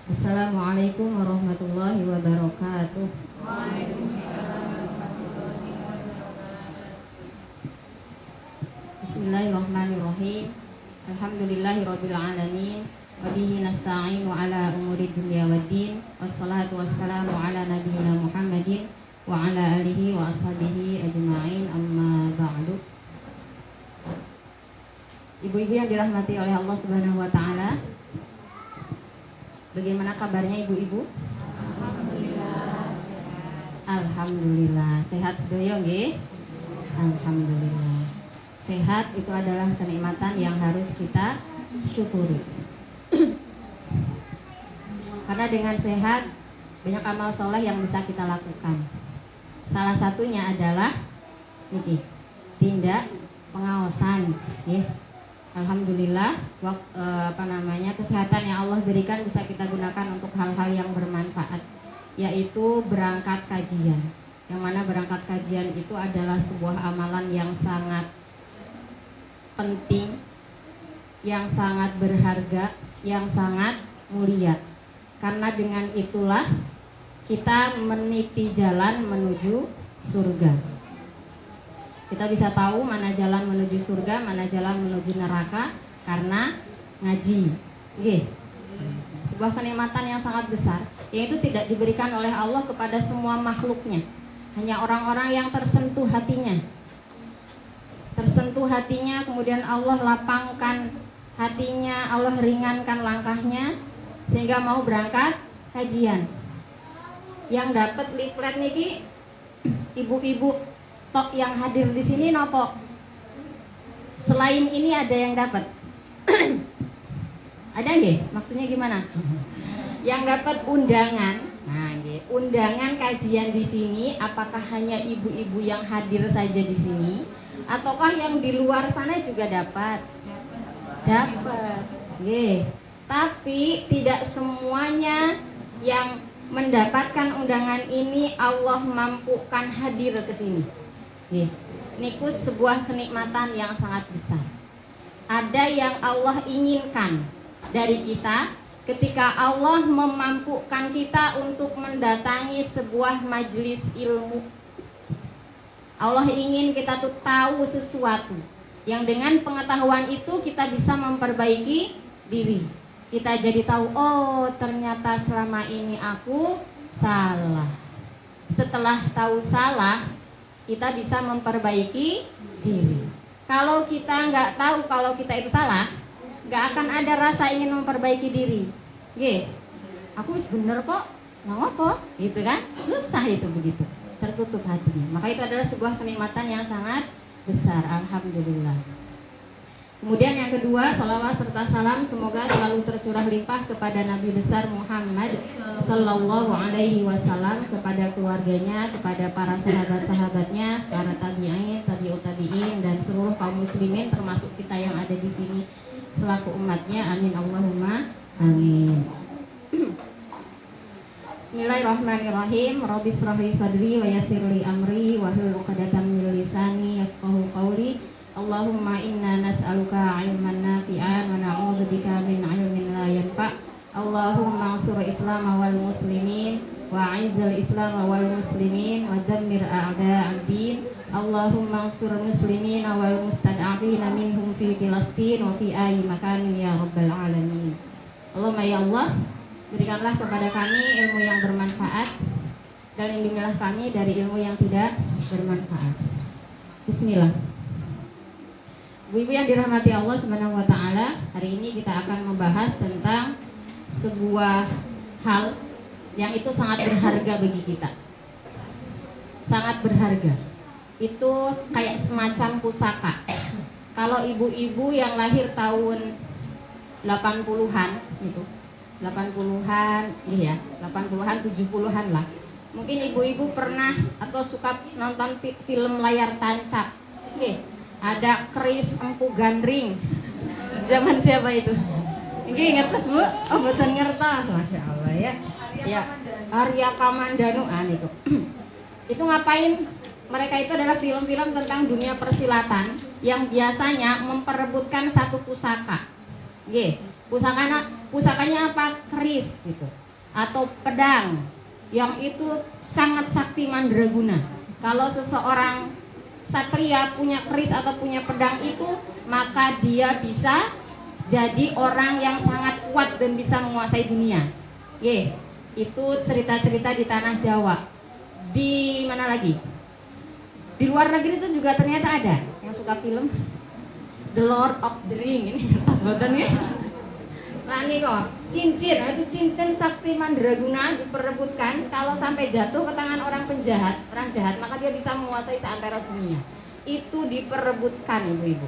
Assalamualaikum warahmatullahi wabarakatuh. Bismillahirrahmanirrahim. Alhamdulillahirabbil alamin. Wa bihi nasta'in wa ala umuri dunya waddin. Wassalatu wassalamu ala nabiyyina Muhammadin wa ala alihi wa ashabihi ajma'in. Amma ba'du. Ibu-ibu yang dirahmati oleh Allah Subhanahu wa taala, bagaimana kabarnya ibu-ibu? Alhamdulillah. Sehat sedoyo nggih? Alhamdulillah. Sehat itu adalah kenikmatan yang harus kita syukuri. Karena dengan sehat banyak amal soleh yang bisa kita lakukan. Salah satunya adalah niki, tindak pengawasan, nggih. Alhamdulillah, kesehatan yang Allah berikan bisa kita gunakan untuk hal-hal yang bermanfaat, yaitu berangkat kajian. Yang mana berangkat kajian itu adalah sebuah amalan yang sangat penting, yang sangat berharga, yang sangat mulia. Karena dengan itulah kita meniti jalan menuju surga. Kita bisa tahu mana jalan menuju surga, mana jalan menuju neraka karena ngaji. Oke. Sebuah kenikmatan yang sangat besar, yaitu tidak diberikan oleh Allah kepada semua makhluknya. Hanya orang-orang yang tersentuh hatinya. Tersentuh hatinya, kemudian Allah lapangkan hatinya, Allah ringankan langkahnya sehingga mau berangkat kajian. Yang dapat leaflet niki ibu-ibu tok yang hadir di sini nopo. Selain ini ada yang dapat. Ada nggih? Maksudnya gimana? Yang dapat undangan. Nah, nggih, undangan kajian di sini apakah hanya ibu-ibu yang hadir saja di sini ataukah yang di luar sana juga dapat? Dapat. Nggih. Tapi tidak semuanya yang mendapatkan undangan ini Allah mampukan hadir ke sini. Niku sebuah kenikmatan yang sangat besar. Ada yang Allah inginkan dari kita ketika Allah memampukan kita untuk mendatangi sebuah majelis ilmu. Allah ingin kita tuh tahu sesuatu yang dengan pengetahuan itu kita bisa memperbaiki diri. Kita jadi tahu, oh ternyata selama ini aku salah. Setelah tahu salah, kita bisa memperbaiki diri. Kalau kita nggak tahu kalau kita itu salah, nggak akan ada rasa ingin memperbaiki diri. Oke, aku bener kok, nggak apa, gitu kan? Susah itu begitu, tertutup hatinya. Maka itu adalah sebuah kenikmatan yang sangat besar. Alhamdulillah. Kemudian yang kedua, salawat serta salam semoga selalu tercurah limpah kepada Nabi besar Muhammad Sallallahu Alaihi Wasallam, kepada keluarganya, kepada para sahabat-sahabatnya, para tabi'in, tabi'ut tabi'in, dan seluruh kaum muslimin termasuk kita yang ada di sini selaku umatnya. Amin Allahumma amin. Bismillahirrahmanirrahim. Rabbi shrah li sadri wa yassir li amri wahlul 'uqdatam min lisani yafqahu qawli. Allahumma inna nas'aluka ilman nafi'an wa na'udzubika min ilmin la yanfa'. Allahumma ansur Islam wal muslimin wa 'izzil Islam wal muslimin wa dammir a'da'ad din. Allahumma ansur muslimin wal mustad'afin minhum fi Filastin wa fi ayyi makanin ya rabbal alamin. Allahumma ya Allah, berikanlah kepada kami ilmu yang bermanfaat dan lindungilah kami dari ilmu yang tidak bermanfaat. Bismillah. Ibu-ibu yang dirahmati Allah Subhanahu wa taala, hari ini kita akan membahas tentang sebuah hal yang itu sangat berharga bagi kita. Sangat berharga. Itu kayak semacam pusaka. Kalau ibu-ibu yang lahir tahun 80-an gitu. 80-an, iya, 80-an, 70-an lah. Mungkin ibu-ibu pernah atau suka nonton film layar tancap. Oke. Ada Kris Empu Gandring. Zaman siapa itu? Ini ngertos Bu? Oh betul ngertos. Masya Allah ya. Ya, Arya Kamandanu itu. Itu ngapain? Mereka itu adalah film-film tentang dunia persilatan yang biasanya memperebutkan satu pusaka. Pusakanya apa? Keris gitu. Atau pedang yang itu sangat sakti mandraguna. Kalau seseorang satria punya keris atau punya pedang itu, maka dia bisa jadi orang yang sangat kuat dan bisa menguasai dunia. Itu cerita-cerita di tanah Jawa. Di mana lagi? Di luar negeri itu juga ternyata ada yang suka film The Lord of the Ring. Ini kertas boten ya. Nah ini kok cincin, itu cincin sakti mandraguna diperebutkan. Kalau sampai jatuh ke tangan orang jahat, maka dia bisa menguasai seantero dunia. Itu diperebutkan ibu-ibu.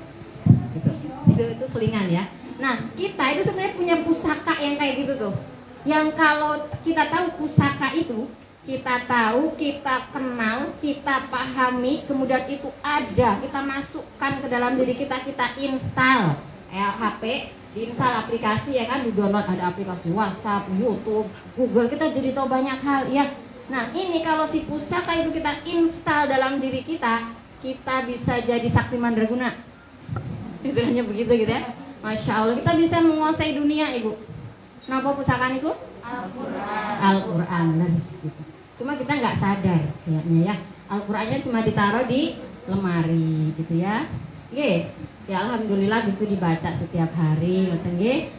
Itu selingan ya. Nah kita itu sebenarnya punya pusaka yang kayak gitu tuh. Yang kalau kita tahu pusaka itu, kita tahu, kita kenal, kita pahami, kemudian itu ada, kita masukkan ke dalam diri kita, kita install HP, diinstal aplikasi ya kan, di download, ada aplikasi WhatsApp, YouTube, Google, kita jadi tahu banyak hal ya. Nah ini kalau si pusaka itu kita install dalam diri kita bisa jadi sakti mandraguna, istilahnya begitu gitu ya. Masya Allah, kita bisa menguasai dunia ibu. Kenapa pusaka itu? Al-Quran, gitu. Cuma kita nggak sadar kayaknya ya. Al-Qurannya cuma ditaruh di lemari gitu ya. Ya alhamdulillah itu dibaca setiap hari,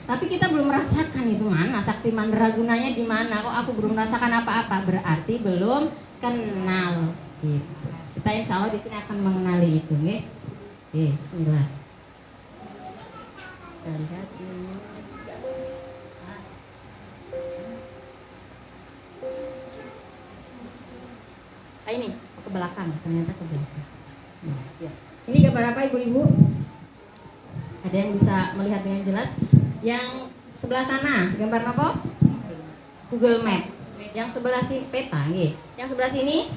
tapi kita belum merasakan itu mana sakti mandragunanya di mana. Kok aku belum merasakan apa-apa? Berarti belum kenal. Gitu. Kita insya Allah di sini akan mengenali itu, Bismillah. Kita lihat ini. Ini ke belakang, ternyata ke belakang. Ini gambar apa ibu-ibu? Ada yang bisa melihat dengan jelas? Yang sebelah sana gambar apa? Google Map. Yang sebelah sini peta, Yang sebelah sini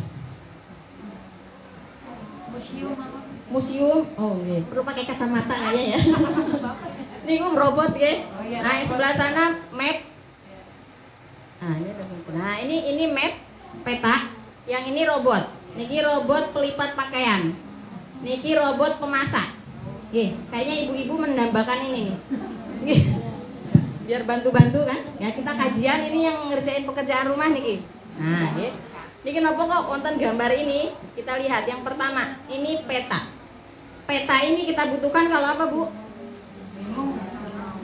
museum. Oh, perlu pakai kacamata aja ya. Ini robot, Nah, yang sebelah sana map. Nah, ini map peta. Yang ini robot. Niki robot pelipat pakaian. Niki robot pemasak. Kayaknya ibu-ibu mendambakan ini nih. Biar bantu-bantu kan? Ya kita kajian ini yang ngerjain pekerjaan rumah niki. Nah, niki nopo kok wonten gambar ini? Kita lihat yang pertama, ini peta. Peta ini kita butuhkan kalau apa, Bu?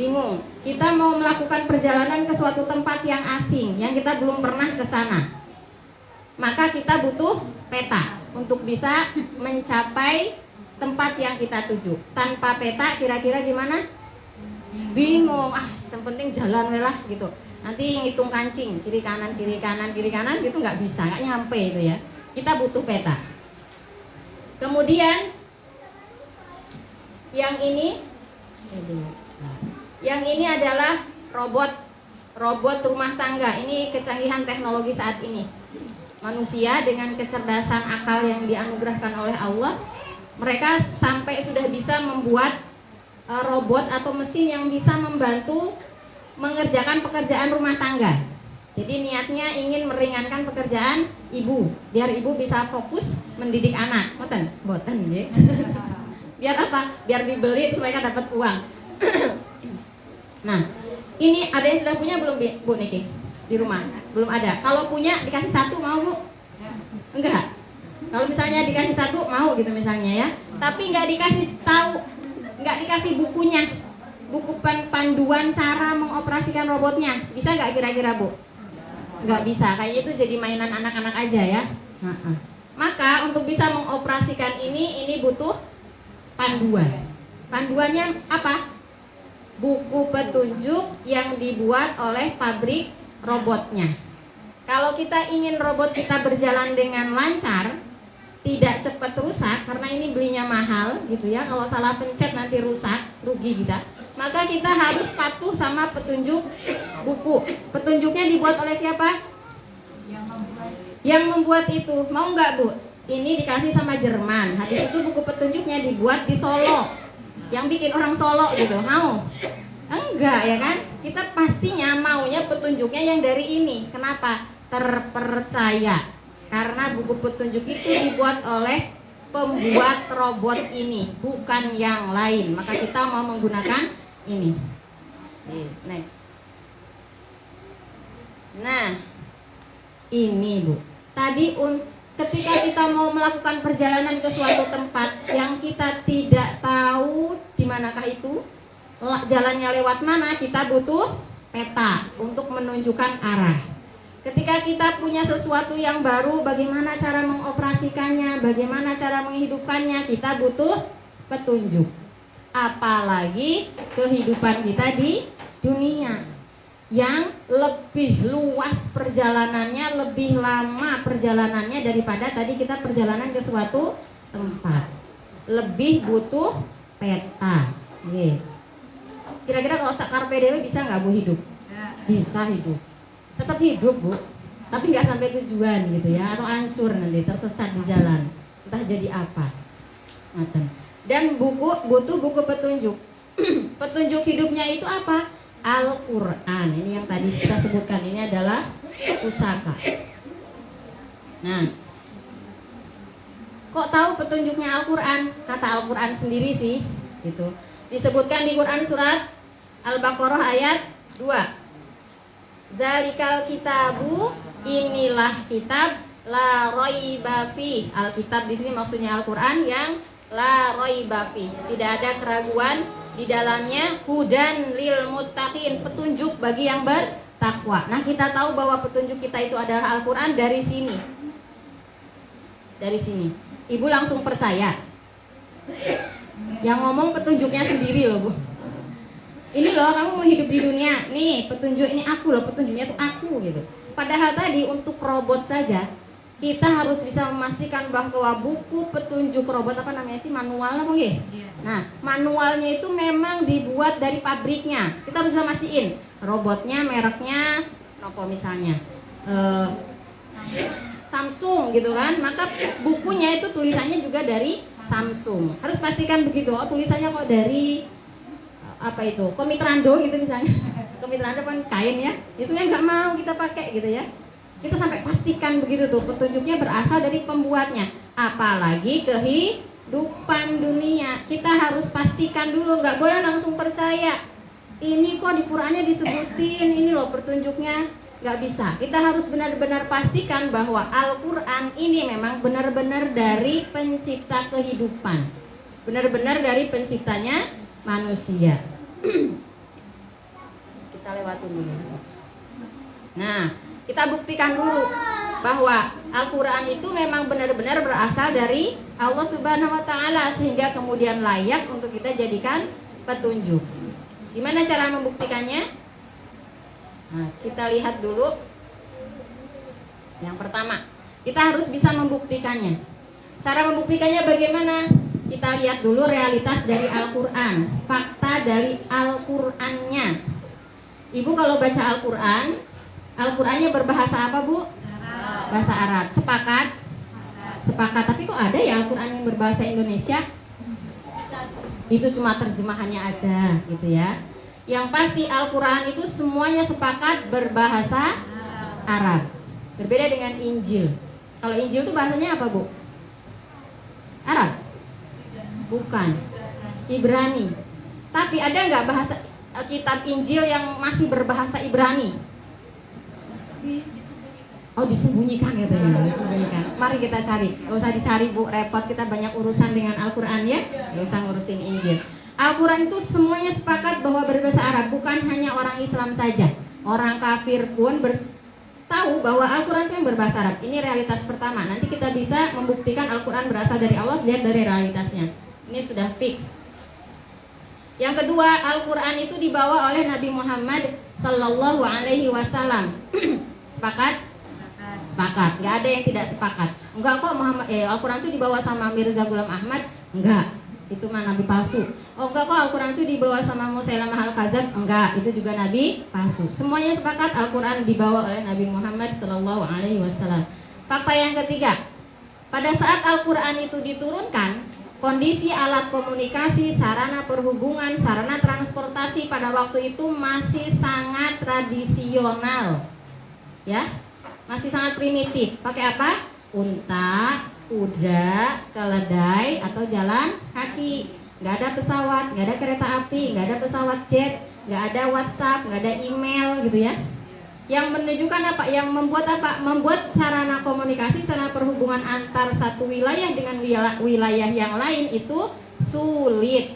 Bingung. Kita mau melakukan perjalanan ke suatu tempat yang asing, yang kita belum pernah ke sana. Maka kita butuh peta untuk bisa mencapai tempat yang kita tuju. Tanpa peta kira-kira gimana? Bingung. Yang penting jalan lah gitu. Nanti ngitung kancing kiri kanan gitu nggak bisa, nggak nyampe itu ya. Kita butuh peta. Kemudian yang ini adalah robot rumah tangga. Ini kecanggihan teknologi saat ini. Manusia dengan kecerdasan akal yang dianugerahkan oleh Allah, mereka sampai sudah bisa membuat robot atau mesin yang bisa membantu mengerjakan pekerjaan rumah tangga. Jadi niatnya ingin meringankan pekerjaan ibu, biar ibu bisa fokus mendidik anak. Boten ya. Biar apa? Biar dibeli supaya dapat uang. Nah, ini ada yang sudah punya belum, Bu Niki? Di rumah belum ada. Kalau punya dikasih satu mau, Bu? Enggak. Kalau misalnya dikasih satu mau gitu misalnya ya. Tapi nggak dikasih tahu, nggak dikasih bukunya, buku panduan cara mengoperasikan robotnya, bisa nggak kira-kira, Bu? Nggak bisa. Kayak itu jadi mainan anak-anak aja ya. Maka untuk bisa mengoperasikan ini butuh panduan. Panduannya apa? Buku petunjuk yang dibuat oleh pabrik robotnya. Kalau kita ingin robot kita berjalan dengan lancar, tidak cepat rusak, karena ini belinya mahal gitu ya. Kalau salah pencet nanti rusak, rugi kita. Maka kita harus patuh sama petunjuk buku. Petunjuknya dibuat oleh siapa? Yang membuat itu. Mau nggak, Bu? Ini dikasih sama Jerman. Habis itu buku petunjuknya dibuat di Solo. Yang bikin orang Solo gitu. Mau? Enggak ya kan? Kita pastinya maunya petunjuknya yang dari ini. Kenapa? Terpercaya. Karena buku petunjuk itu dibuat oleh pembuat robot ini, bukan yang lain. Maka kita mau menggunakan ini. Next. Nah, ini Bu. Tadi ketika kita mau melakukan perjalanan ke suatu tempat yang kita tidak tahu di manakah itu, jalannya lewat mana, kita butuh peta untuk menunjukkan arah. Ketika kita punya sesuatu yang baru, bagaimana cara mengoperasikannya, bagaimana cara menghidupkannya, kita butuh petunjuk. Apalagi kehidupan kita di dunia yang lebih luas perjalanannya, lebih lama perjalanannya daripada tadi kita perjalanan ke suatu tempat. Lebih butuh peta. Kira-kira kalau carpe diem bisa nggak Bu hidup? Bisa hidup. Tetap hidup Bu, tapi nggak sampai tujuan gitu ya, atau hancur nanti tersesat di jalan. Entah jadi apa. Dan butuh buku petunjuk. Petunjuk hidupnya itu apa? Al-Quran. Ini yang tadi kita sebutkan, ini adalah pusaka. Nah, kok tahu petunjuknya Al-Quran? Kata Al-Quran sendiri sih gitu. Disebutkan di Quran surat Al-Baqarah ayat 2. Dzalikal kitabu, inilah kitab la raiba fi. Alkitab di sini maksudnya Al-Quran yang la raiba fi. Tidak ada keraguan di dalamnya, hudan lil muttaqin, petunjuk bagi yang bertakwa. Nah, kita tahu bahwa petunjuk kita itu adalah Al-Quran dari sini. Dari sini. Ibu langsung percaya. Yang ngomong petunjuknya sendiri loh Bu. Ini loh, kamu mau hidup di dunia, nih petunjuk ini aku loh, petunjuknya itu aku gitu. Padahal tadi untuk robot saja kita harus bisa memastikan bahwa buku petunjuk robot, apa namanya sih, manual apa nggih? Nah, manualnya itu memang dibuat dari pabriknya. Kita harus bisa mastiin robotnya, mereknya, apa misalnya Samsung gitu kan. Maka bukunya itu tulisannya juga dari Samsung. Harus pastikan begitu. Oh, tulisannya kok dari apa itu? Komitrando gitu misalnya. Komitrando kan kain ya. Itu yang nggak mau kita pakai gitu ya. Kita sampai pastikan begitu tuh, petunjuknya berasal dari pembuatnya. Apalagi kehidupan dunia, kita harus pastikan dulu, nggak boleh langsung percaya. Ini kok di Qurannya disebutin, ini loh petunjuknya, nggak bisa. Kita harus benar-benar pastikan bahwa Al-Quran ini memang benar-benar dari pencipta kehidupan, benar-benar dari penciptanya manusia. Kita lewatin dulu. Nah, kita buktikan dulu bahwa Al-Quran itu memang benar-benar berasal dari Allah Subhanahu wa Ta'ala, sehingga kemudian layak untuk kita jadikan petunjuk. Gimana cara membuktikannya? Nah, kita lihat dulu. Yang pertama, kita harus bisa membuktikannya. Cara membuktikannya bagaimana? Kita lihat dulu realitas dari Al-Quran, fakta dari Al-Qurannya. Ibu kalau baca Al-Quran, Al-Qurannya berbahasa apa Bu? Arab. Bahasa Arab. Sepakat? Sepakat. Tapi kok ada ya Al-Quran yang berbahasa Indonesia? Itu cuma terjemahannya aja gitu ya. Yang pasti Al-Quran itu semuanya sepakat berbahasa Arab. Berbeda dengan Injil. Kalau Injil itu bahasanya apa Bu? Arab? Bukan. Ibrani. Tapi ada nggak bahasa kitab Injil yang masih berbahasa Ibrani? Oh, disembunyikan gitu ya, disembunyikan. Mari kita cari. Gak usah dicari Bu, repot, kita banyak urusan dengan Al-Quran ya. Gak usah ngurusin Injil. Al-Quran itu semuanya sepakat bahwa berbahasa Arab. Bukan hanya orang Islam saja, orang kafir pun tahu bahwa Al-Quran itu yang berbahasa Arab. Ini realitas pertama. Nanti kita bisa membuktikan Al-Quran berasal dari Allah, lihat dari realitasnya. Ini sudah fix. Yang kedua, Al-Quran itu dibawa oleh Nabi Muhammad Sallallahu Alaihi Wasallam. Sepakat? Sepakat. Nggak ada yang tidak sepakat. Enggak kok Al-Quran itu dibawa sama Mirza Ghulam Ahmad. Enggak, itu mah nabi palsu. Oh enggak kok Al-Quran itu dibawa sama Musailamah Al-Kadzab. Enggak, itu juga nabi palsu. Semuanya sepakat Al-Quran dibawa oleh Nabi Muhammad Sallallahu Alaihi Wasallam. Fakta yang ketiga, pada saat Al-Quran itu diturunkan, kondisi alat komunikasi, sarana perhubungan, sarana transportasi pada waktu itu masih sangat tradisional. Ya, masih sangat primitif. Pakai apa? Unta, kuda, keledai, atau jalan kaki. Nggak ada pesawat, nggak ada kereta api, nggak ada pesawat jet, nggak ada WhatsApp, nggak ada email gitu ya. Yang menunjukkan apa? Yang membuat apa? Membuat sarana komunikasi, sarana perhubungan antar satu wilayah dengan wilayah yang lain itu sulit.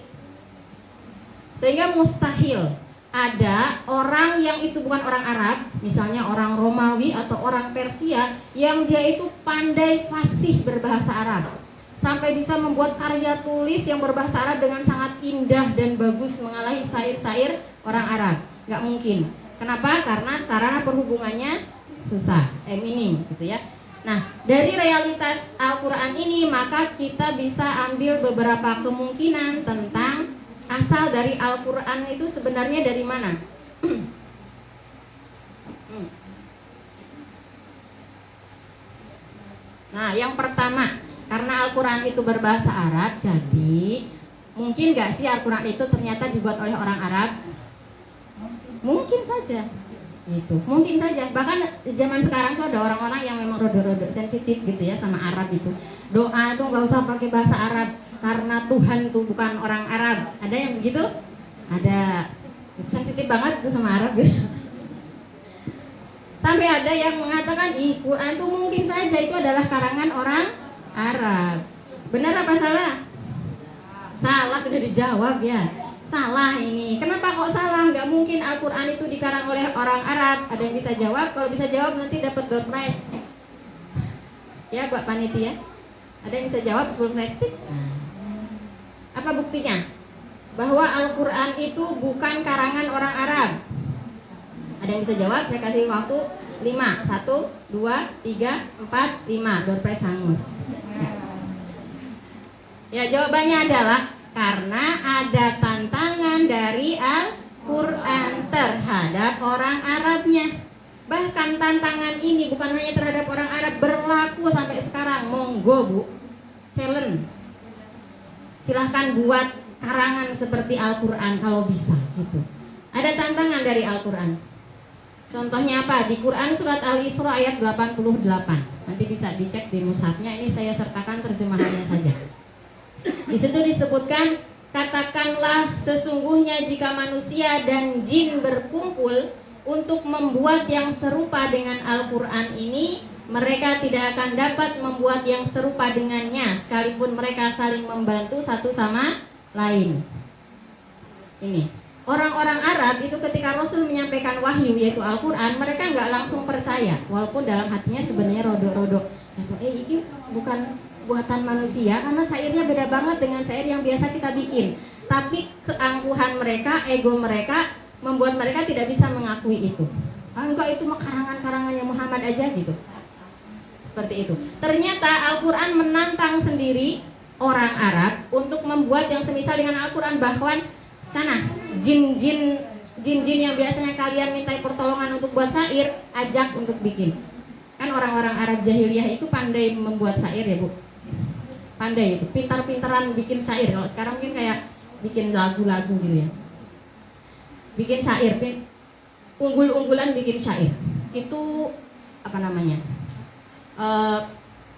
Sehingga mustahil ada orang yang itu bukan orang Arab, misalnya orang Romawi atau orang Persia, yang dia itu pandai fasih berbahasa Arab, sampai bisa membuat karya tulis yang berbahasa Arab dengan sangat indah dan bagus, mengalahi syair-syair orang Arab. Nggak mungkin. Kenapa? Karena sarana perhubungannya susah, minim gitu ya. Nah, dari realitas Al-Quran ini maka kita bisa ambil beberapa kemungkinan tentang asal dari Al-Quran itu sebenarnya dari mana. Nah, yang pertama, karena Al-Quran itu berbahasa Arab, jadi mungkin gak sih Al-Quran itu ternyata dibuat oleh orang Arab? Mungkin saja, gitu. Mungkin saja. Bahkan zaman sekarang tuh ada orang-orang yang memang rada-rada sensitif gitu ya sama Arab itu. Doa tuh nggak usah pakai bahasa Arab karena Tuhan tuh bukan orang Arab. Ada yang begitu? Ada. Sensitif banget tuh sama Arab gitu. Sampai ada yang mengatakan Quran tuh mungkin saja itu adalah karangan orang Arab. Benar apa salah? Salah, sudah dijawab ya. Salah ini. Kenapa kok salah? Gak mungkin Al-Quran itu dikarang oleh orang Arab. Ada yang bisa jawab? Kalau bisa jawab nanti dapat door prize. Ya buat panitia. Ada yang bisa jawab 10 prize. Apa buktinya? Bahwa Al-Quran itu bukan karangan orang Arab. Ada yang bisa jawab? Saya kasih waktu 5. 1, 2, 3, 4, 5. Door prize hangus. Ya jawabannya adalah karena ada tantangan dari Al-Quran terhadap orang Arabnya. Bahkan tantangan ini bukan hanya terhadap orang Arab, berlaku sampai sekarang. Monggo Bu, challenge. Silahkan buat karangan seperti Al-Quran kalau bisa gitu. Ada tantangan dari Al-Quran. Contohnya apa? Di Quran surat Al-Isra ayat 88. Nanti bisa dicek di mushafnya, ini saya sertakan terjemahannya saja. Di situ disebutkan, katakanlah sesungguhnya jika manusia dan jin berkumpul untuk membuat yang serupa dengan Al-Quran ini, mereka tidak akan dapat membuat yang serupa dengannya, sekalipun mereka saling membantu satu sama lain. Ini orang-orang Arab itu ketika Rasul menyampaikan wahyu yaitu Al-Quran, mereka nggak langsung percaya, walaupun dalam hatinya sebenarnya rodok-rodok. Ini bukan buatan manusia karena syairnya beda banget dengan syair yang biasa kita bikin. Tapi keangkuhan mereka, ego mereka membuat mereka tidak bisa mengakui itu. Enggak, itu mah karangan-karangannya Muhammad aja gitu. Seperti itu. Ternyata Al-Quran menantang sendiri orang Arab untuk membuat yang semisal dengan Al-Quran. Bahkan sana jin-jin yang biasanya kalian minta pertolongan untuk buat syair, ajak untuk bikin. Kan orang-orang Arab jahiliyah itu pandai membuat syair ya Bu. Pandai itu, pintar-pintaran bikin syair. Kalau sekarang mungkin kayak bikin lagu-lagu gitu ya. Bikin syair, unggul-unggulan bikin syair. Itu apa namanya?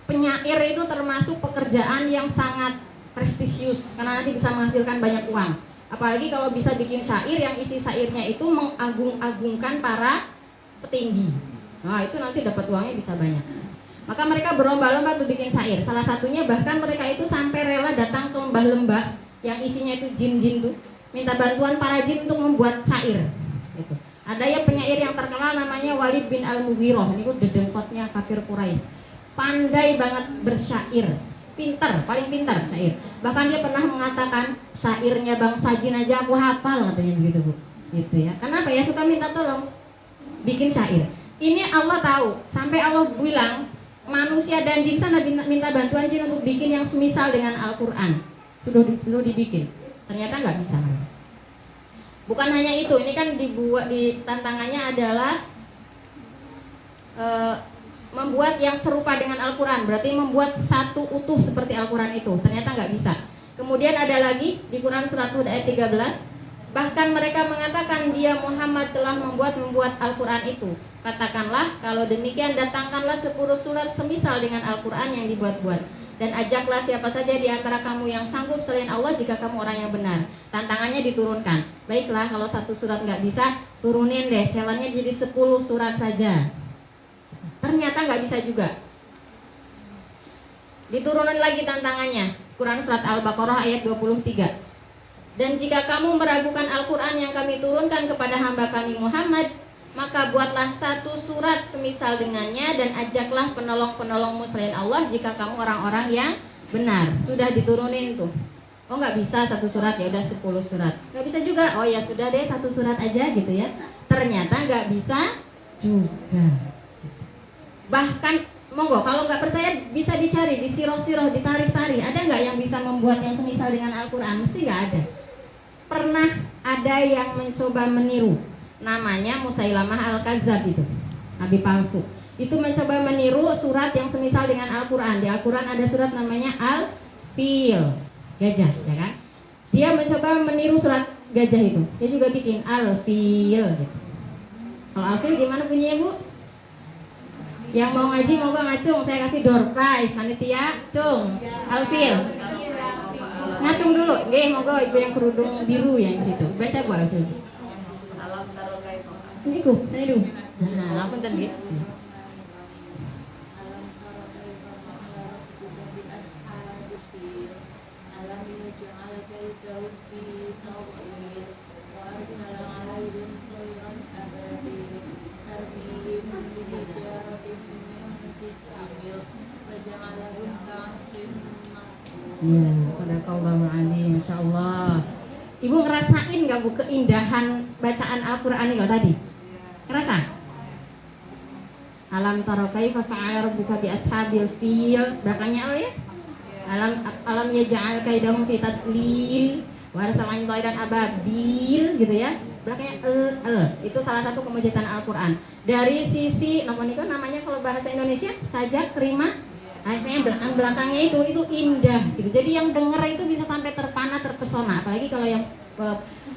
Penyair itu termasuk pekerjaan yang sangat prestisius karena nanti bisa menghasilkan banyak uang. Apalagi kalau bisa bikin syair yang isi syairnya itu mengagung-agungkan para petinggi. Nah, itu nanti dapat uangnya bisa banyak. Maka mereka berlomba-lomba untuk bikin syair. Salah satunya bahkan mereka itu sampai rela datang ke lembah-lembah yang isinya itu jin-jin tuh, minta bantuan para jin untuk membuat syair. Gitu. Ada ya penyair yang terkenal namanya Walid bin Al-Mughirah. Ini tuh dedengkotnya kafir Quraisy. Pandai banget bersyair, pintar, paling pintar syair. Bahkan dia pernah mengatakan syairnya bangsa jin aja aku hafal, katanya begitu Bu. Gitu ya. Kenapa ya suka minta tolong bikin syair. Ini Allah tahu, sampai Allah bilang manusia dan jin sana minta bantuan jin untuk bikin yang semisal dengan Al-Quran. Sudah dibikin, ternyata nggak bisa. Bukan hanya itu, ini kan dibuat di tantangannya adalah membuat yang serupa dengan Al-Quran. Berarti membuat satu utuh seperti Al-Quran itu. Ternyata nggak bisa. Kemudian ada lagi di Quran surat Hud ayat 13. Bahkan mereka mengatakan dia Muhammad telah membuat Al-Quran itu. Katakanlah, kalau demikian datangkanlah 10 surat semisal dengan Al-Quran yang dibuat-buat. Dan ajaklah siapa saja di antara kamu yang sanggup selain Allah jika kamu orang yang benar. Tantangannya diturunkan. Baiklah, kalau satu surat nggak bisa, turunin deh. Challenge-nya jadi 10 surat saja. Ternyata nggak bisa juga. Diturunin lagi tantangannya. Quran surat Al-Baqarah ayat 23. Dan jika kamu meragukan Al-Quran yang kami turunkan kepada hamba kami Muhammad, maka buatlah satu surat semisal dengannya dan ajaklah penolong-penolongmu selain Allah jika kamu orang-orang yang benar. Sudah diturunin tuh. Oh nggak bisa satu surat, ya udah 10 surat. Nggak bisa juga, oh ya sudah deh satu surat aja gitu ya. Ternyata nggak bisa juga. Bahkan monggo kalau nggak percaya bisa dicari di sirah-sirah, ditarik-tarik. Ada nggak yang bisa membuat yang semisal dengan Al-Quran? Mesti nggak ada. Pernah ada yang mencoba meniru. Namanya Musailamah Al-Kadzab itu, nabi palsu. Itu mencoba meniru surat yang semisal dengan Al-Quran. Di Al-Quran ada surat namanya Al-Fil, gajah, ya kan? Dia mencoba meniru surat gajah itu. Dia juga bikin Al-Fil gitu. Kalau Al-Fil gimana bunyinya, Bu? Yang mau ngaji moga ngacung, saya kasih door prize panitia, cung. Al-Fil. Ngacung dulu. Nggih, moga ibu yang kerudung biru yang di situ. Baca Bu Al-Fil. Ini ku, saya dulu. Nah, apa tadi? Ya, sadaqallahu alaihi, Masya Allah. Ibu ngerasain gak Bu keindahan bacaan Al-Quran ini tadi? Ngerasa? Alam tara kaifa fa'ala rabbuka bi ashabil fil. Belakangnya apa ya? Alam yaj'al kaidahum fi tadlil wa arsalna tayran ababil gitu ya. Belakangnya itu salah satu kemujian Al-Quran. Dari sisi namanya kalau bahasa Indonesia sajak terima. Artinya belakangnya itu indah gitu. Jadi yang dengar itu bisa sampai terpana, terpesona. Apalagi kalau yang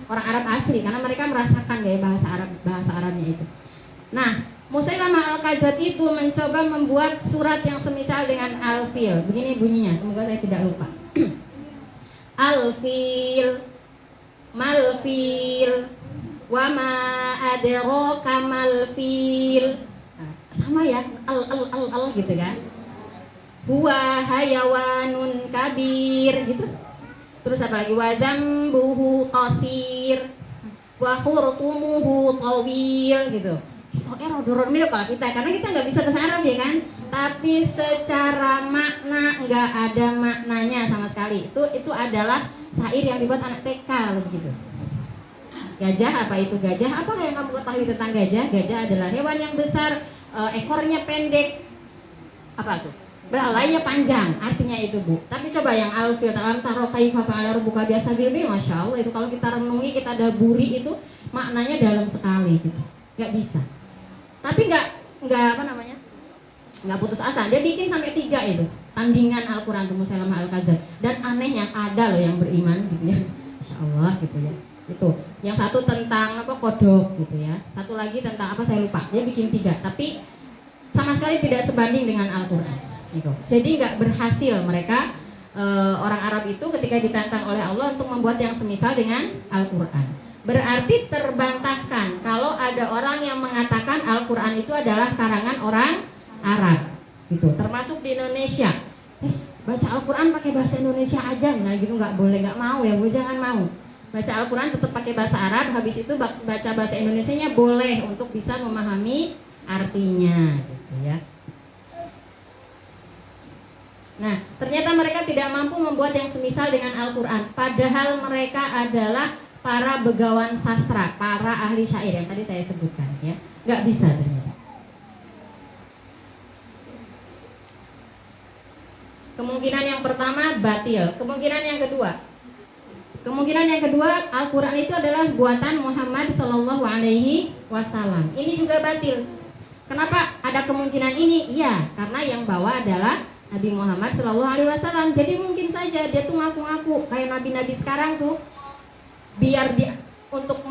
orang Arab asli, karena mereka merasakan gaya bahasa Arabnya itu. Nah, Musailamah Al-Kadzab itu mencoba membuat surat yang semisal dengan Al-Fil. Begini bunyinya, semoga saya tidak lupa. Al-Fil, Mal-Fil, wa ma adraka mal-fil. Sama ya, al gitu kan. Huwa hayawanun kabir gitu. Terus apa lagi? Wa dzambuhu qasir wa khurtumuhu tawil gitu. Oh, rodor mirip kalau kita, karena kita nggak bisa bahasa Arab ya kan. Tapi secara makna nggak ada maknanya sama sekali. Itu adalah syair yang dibuat anak TK begitu. Gajah, apa itu gajah? Apa yang kamu ketahui tentang gajah? Gajah adalah hewan yang besar, ekornya pendek. Apa tuh? Belalainya panjang, artinya itu Bu. Tapi coba yang Al-Fil, alam taro kaifa fa'ala rabbuka bi ashabil fil, Masya Allah, itu kalau kita renungi, kita daburi itu maknanya dalam sekali gitu. Gak bisa. Tapi nggak putus asa. Dia bikin sampai 3 itu tandingan Al-Quran tuh Musailamah Al-Kadzab. Dan anehnya ada loh yang beriman gitu ya. Masya Allah gitu ya. Itu yang satu tentang kodok gitu ya. Satu lagi tentang apa saya lupa. Dia bikin 3, tapi sama sekali tidak sebanding dengan Al-Quran. Gitu. Jadi nggak berhasil mereka orang Arab itu ketika ditantang oleh Allah untuk membuat yang semisal dengan Al-Quran. Berarti terbantahkan kalau ada orang yang mengatakan Al-Quran itu adalah karangan orang Arab, gitu. Termasuk di Indonesia. Baca Al-Quran pakai bahasa Indonesia aja, nah gitu nggak boleh, nggak mau ya, Bu, jangan mau. Baca Al-Quran tetap pakai bahasa Arab, habis itu baca bahasa Indonesianya boleh untuk bisa memahami artinya, gitu ya. Nah, ternyata mereka tidak mampu membuat yang semisal dengan Al-Quran. Padahal mereka adalah para begawan sastra, para ahli syair yang tadi saya sebutkan ya. Gak bisa ternyata. Kemungkinan yang pertama batil. Kemungkinan yang kedua Al-Quran itu adalah buatan Muhammad Sallallahu Alaihi Wasallam. Ini juga batil. Kenapa ada kemungkinan ini? Iya, karena yang bawa adalah Nabi Muhammad Shallallahu Alaihi Wasallam. Jadi mungkin saja dia tuh ngaku-ngaku kayak nabi-nabi sekarang tuh, biar dia untuk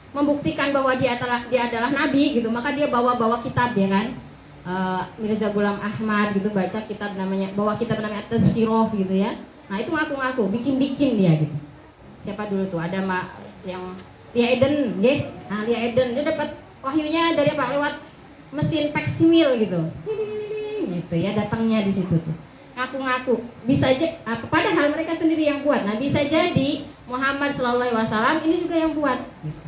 membuktikan bahwa dia adalah nabi gitu, maka dia bawa kitab ya kan. Mirza Ghulam Ahmad gitu baca kitab namanya, bawa kitab namanya At-Tadhkirah gitu ya. Nah itu ngaku-ngaku bikin dia gitu. Siapa dulu tuh, ada yang Lia Eden, ya. Nah Lia Eden dia dapat wahyunya dari apa, lewat mesin faksimil gitu ya, datangnya di situ tuh. Ngaku-ngaku bisa aja, padahal mereka sendiri yang buat. Nah bisa jadi Muhammad SAW ini juga yang buat gitu.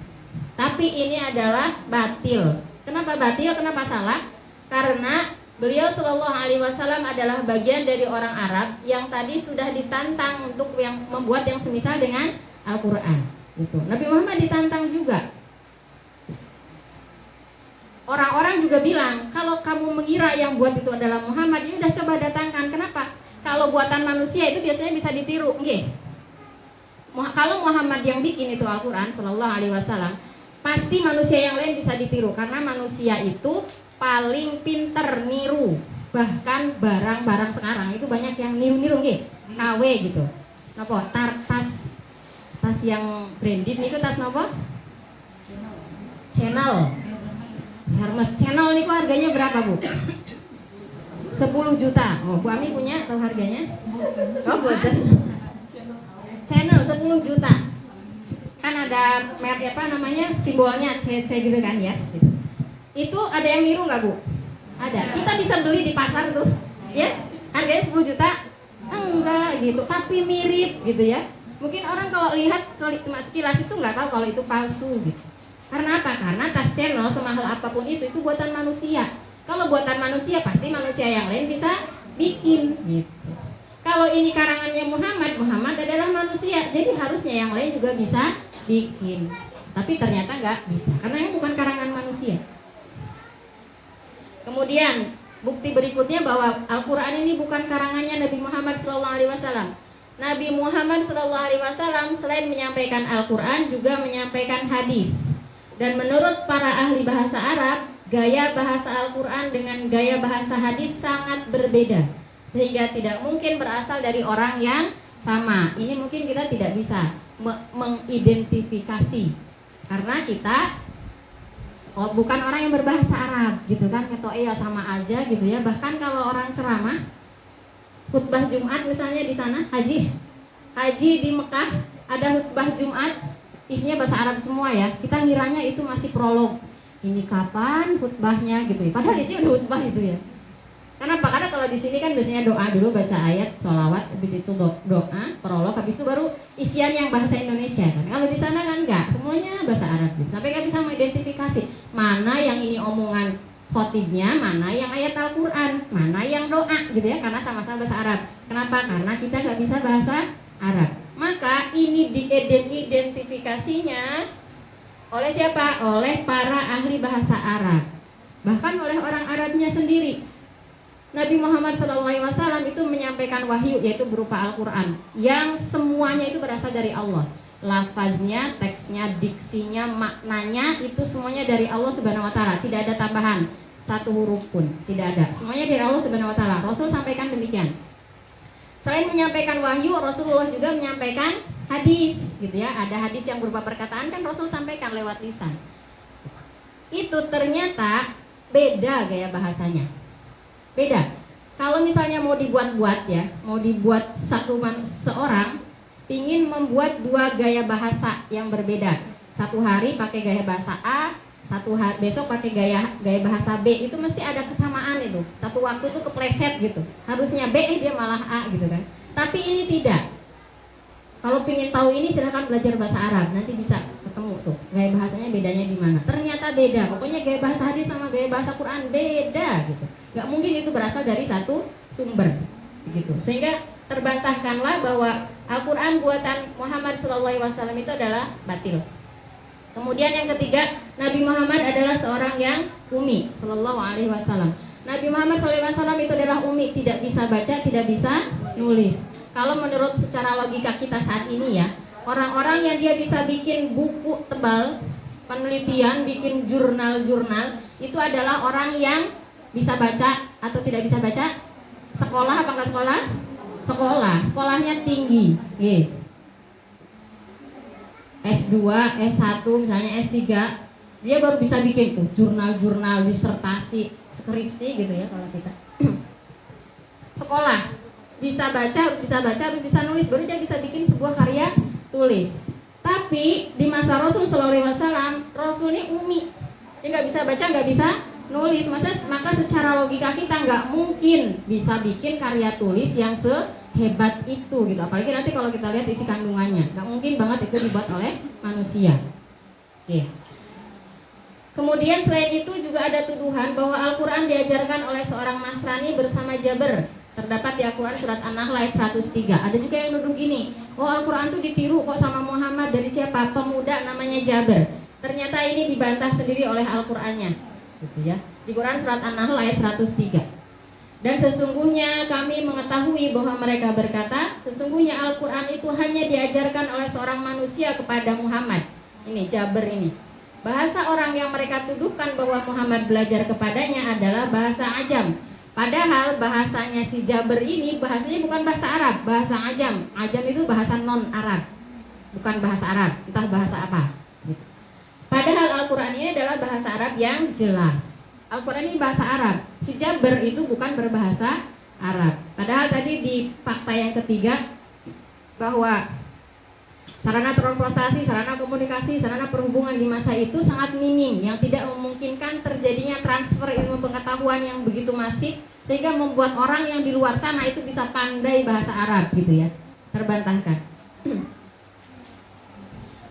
Tapi ini adalah batil. Kenapa batil? Kenapa salah? Karena beliau Shallallahu Alaihi Wasallam adalah bagian dari orang Arab yang tadi sudah ditantang untuk yang membuat yang semisal dengan Al-Quran. Gitu. Nabi Muhammad ditantang juga. Orang-orang juga bilang, kalau kamu mengira yang buat itu adalah Muhammad, ya udah coba datangkan. Kenapa? Kalau buatan manusia itu biasanya bisa ditiru. Nggih. Kalau Muhammad yang bikin itu Al-Quran Shallallahu Alaihi Wasallam, pasti manusia yang lain bisa ditiru karena manusia itu paling pinter niru. Bahkan barang-barang sekarang itu banyak yang niru-niru nggih. KW gitu. Napa? Tas yang branded itu tas napa? Channel. Hermes Channel niku harganya berapa, Bu? 10 juta. Oh, Bu Ami punya tahu harganya? Oh, boten. Channel 10 juta. Kan ada merek apa namanya? Simbolnya C gitu kan ya. Itu ada yang niru nggak, Bu? Ada. Kita bisa beli di pasar tuh, ya. Harganya 10 juta. Enggak gitu, tapi mirip gitu ya. Mungkin orang kalau lihat cuma sekilas itu nggak tahu kalau itu palsu gitu. Karena apa? Karena tas Channel semahal apapun itu buatan manusia. Kalau buatan manusia pasti manusia yang lain bisa bikin gitu. Kalau ini karangannya Muhammad adalah manusia, jadi harusnya yang lain juga bisa bikin. Tapi ternyata nggak bisa, karena yang bukan karangan manusia. Kemudian bukti berikutnya bahwa Al-Quran ini bukan karangannya Nabi Muhammad SAW. Nabi Muhammad SAW selain menyampaikan Al-Quran juga menyampaikan hadis. Dan menurut para ahli bahasa Arab, gaya bahasa Al-Quran dengan gaya bahasa hadis sangat berbeda, sehingga tidak mungkin berasal dari orang yang sama. Ini mungkin kita tidak bisa mengidentifikasi karena kita bukan orang yang berbahasa Arab gitu kan, ya sama aja gitu ya. Bahkan kalau orang ceramah khutbah Jumat misalnya di sana haji di Mekah ada khutbah Jumat isinya bahasa Arab semua ya, kita ngiranya itu masih prolog, ini kapan khutbahnya gitu ya, padahal isinya udah khutbah itu ya. Kenapa? Karena kalau di sini kan biasanya doa dulu, baca ayat, sholawat, habis itu doa, prolog, habis itu baru isian yang bahasa Indonesia kan. Kalau di sana kan enggak, semuanya bahasa Arab. Sampai nggak bisa mengidentifikasi mana yang ini omongan khotibnya, mana yang ayat Al-Quran, mana yang doa gitu ya, karena sama-sama bahasa Arab. Kenapa? Karena kita nggak bisa bahasa Arab. Maka ini diidentifikasinya oleh siapa? Oleh para ahli bahasa Arab, bahkan oleh orang Arabnya sendiri. Nabi Muhammad SAW itu menyampaikan wahyu, yaitu berupa Al-Quran, yang semuanya itu berasal dari Allah. Lafaznya, teksnya, diksinya, maknanya itu semuanya dari Allah Subhanahu Wa Taala. Tidak ada tambahan satu huruf pun, tidak ada. Semuanya dari Allah Subhanahu Wa Taala. Rasul sampaikan demikian. Selain menyampaikan wahyu, Rasulullah juga menyampaikan hadis, gitu ya. Ada hadis yang berupa perkataan kan Rasul sampaikan lewat lisan. Itu ternyata beda gaya bahasanya. Beda. Kalau misalnya mau dibuat-buat ya, mau dibuat seorang ingin membuat dua gaya bahasa yang berbeda. Satu hari pakai gaya bahasa A, besok pakai gaya bahasa B, itu mesti ada kesamaan itu. Satu waktu itu kepleset gitu. Harusnya B, dia malah A gitu kan. Tapi ini tidak. Kalau ingin tahu ini silahkan belajar bahasa Arab, nanti bisa ketemu tuh gaya bahasanya bedanya di mana. Ternyata beda. Pokoknya gaya bahasa hadis sama gaya bahasa Quran beda gitu. Gak mungkin itu berasal dari satu sumber begitu. Sehingga terbantahkanlah bahwa Al-Quran buatan Muhammad SAW itu adalah batil. Kemudian yang ketiga, Nabi Muhammad adalah seorang yang ummi SAW. Nabi Muhammad SAW itu adalah ummi, tidak bisa baca, tidak bisa nulis. Kalau menurut secara logika kita saat ini ya, orang-orang yang dia bisa bikin buku tebal, penelitian, bikin jurnal-jurnal, itu adalah orang yang bisa baca atau tidak bisa baca? Sekolah apa enggak sekolah? Sekolah, sekolahnya tinggi. S2, S1, misalnya S3, dia baru bisa bikin tuh jurnal-jurnal, disertasi, skripsi gitu ya kalau kita. Sekolah bisa baca, harus bisa nulis, baru dia bisa bikin sebuah karya tulis. Tapi di masa Rasul Shallallahu Alaihi Wasallam, Rasul ini umi, dia nggak bisa baca, nggak bisa nulis. Maka secara logika kita nggak mungkin bisa bikin karya tulis yang sehebat itu gitu. Apalagi nanti kalau kita lihat isi kandungannya, nggak mungkin banget itu dibuat oleh manusia. Oke. Kemudian selain itu juga ada tuduhan bahwa Al-Quran diajarkan oleh seorang Nasrani bersama Jaber. Terdapat di Al-Quran surat An-Nahl ayat 103. Ada juga yang nuduh gini, oh Al-Quran tuh ditiru kok sama Muhammad dari siapa? Pemuda namanya Jaber. Ternyata ini dibantah sendiri oleh Al-Qurannya gitu ya. Di Quran surat An-Nahl ayat 103. Dan sesungguhnya kami mengetahui bahwa mereka berkata, sesungguhnya Al-Quran itu hanya diajarkan oleh seorang manusia kepada Muhammad. Ini Jaber ini. Bahasa orang yang mereka tuduhkan bahwa Muhammad belajar kepadanya adalah bahasa Ajam. Padahal bahasanya si Jaber ini bahasanya bukan bahasa Arab, bahasa Ajam. Ajam itu bahasa non-Arab, bukan bahasa Arab, entah bahasa apa. Padahal Al-Quran ini adalah bahasa Arab yang jelas. Al-Quran ini bahasa Arab. Si Jaber itu bukan berbahasa Arab. Padahal tadi di fakta yang ketiga bahwa sarana transportasi, sarana komunikasi, sarana perhubungan di masa itu sangat minim, yang tidak memungkinkan terjadinya transfer ilmu pengetahuan yang begitu masif, sehingga membuat orang yang di luar sana itu bisa pandai bahasa Arab gitu ya. Terbantahkan.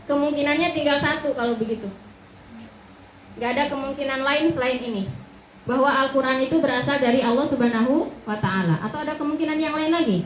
Kemungkinannya tinggal satu kalau begitu. Gak ada kemungkinan lain selain ini, bahwa Al-Quran itu berasal dari Allah Subhanahu wa Ta'ala. Atau ada kemungkinan yang lain lagi?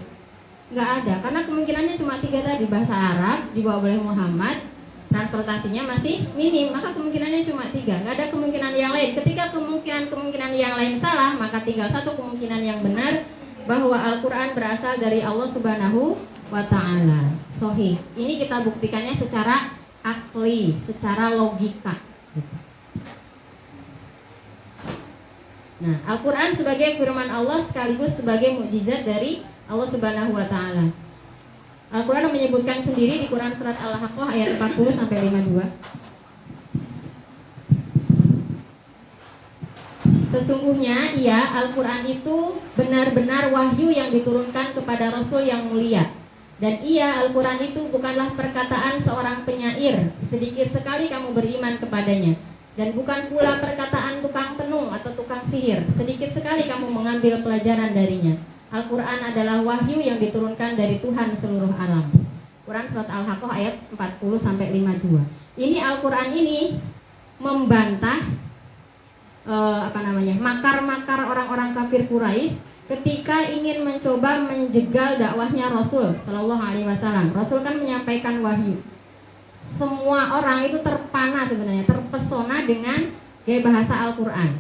Nggak ada, karena kemungkinannya cuma 3 tadi. Bahasa Arab dibawa oleh Muhammad, transportasinya masih minim, maka kemungkinannya cuma 3. Nggak ada kemungkinan yang lain. Ketika kemungkinan yang lain salah, maka tinggal satu kemungkinan yang benar, bahwa Al-Quran berasal dari Allah Subhanahu wa Ta'ala. Sahih. Ini kita buktikannya secara akli, secara logika. Nah, Al-Quran sebagai firman Allah sekaligus sebagai mukjizat dari Allah Subhanahu wa Ta'ala. Al-Quran menyebutkan sendiri di Quran surat Al-Haqqah ayat 40 sampai 52. Sesungguhnya Al-Quran itu benar-benar wahyu yang diturunkan kepada Rasul yang mulia. Dan Al-Quran itu bukanlah perkataan seorang penyair. Sedikit sekali kamu beriman kepadanya. Dan bukan pula perkataan tukang tenung atau tukang sihir. Sedikit sekali kamu mengambil pelajaran darinya. Al-Quran adalah wahyu yang diturunkan dari Tuhan seluruh alam. Quran surat Al-Haqqah ayat 40 sampai 52. Ini Al-Quran ini membantah makar-makar orang-orang kafir Quraisy ketika ingin mencoba menjegal dakwahnya Rasul Shallallahu Alaihi Wasallam. Rasul kan menyampaikan wahyu. Semua orang itu terpana sebenarnya, terpesona dengan gaya bahasa Al-Quran.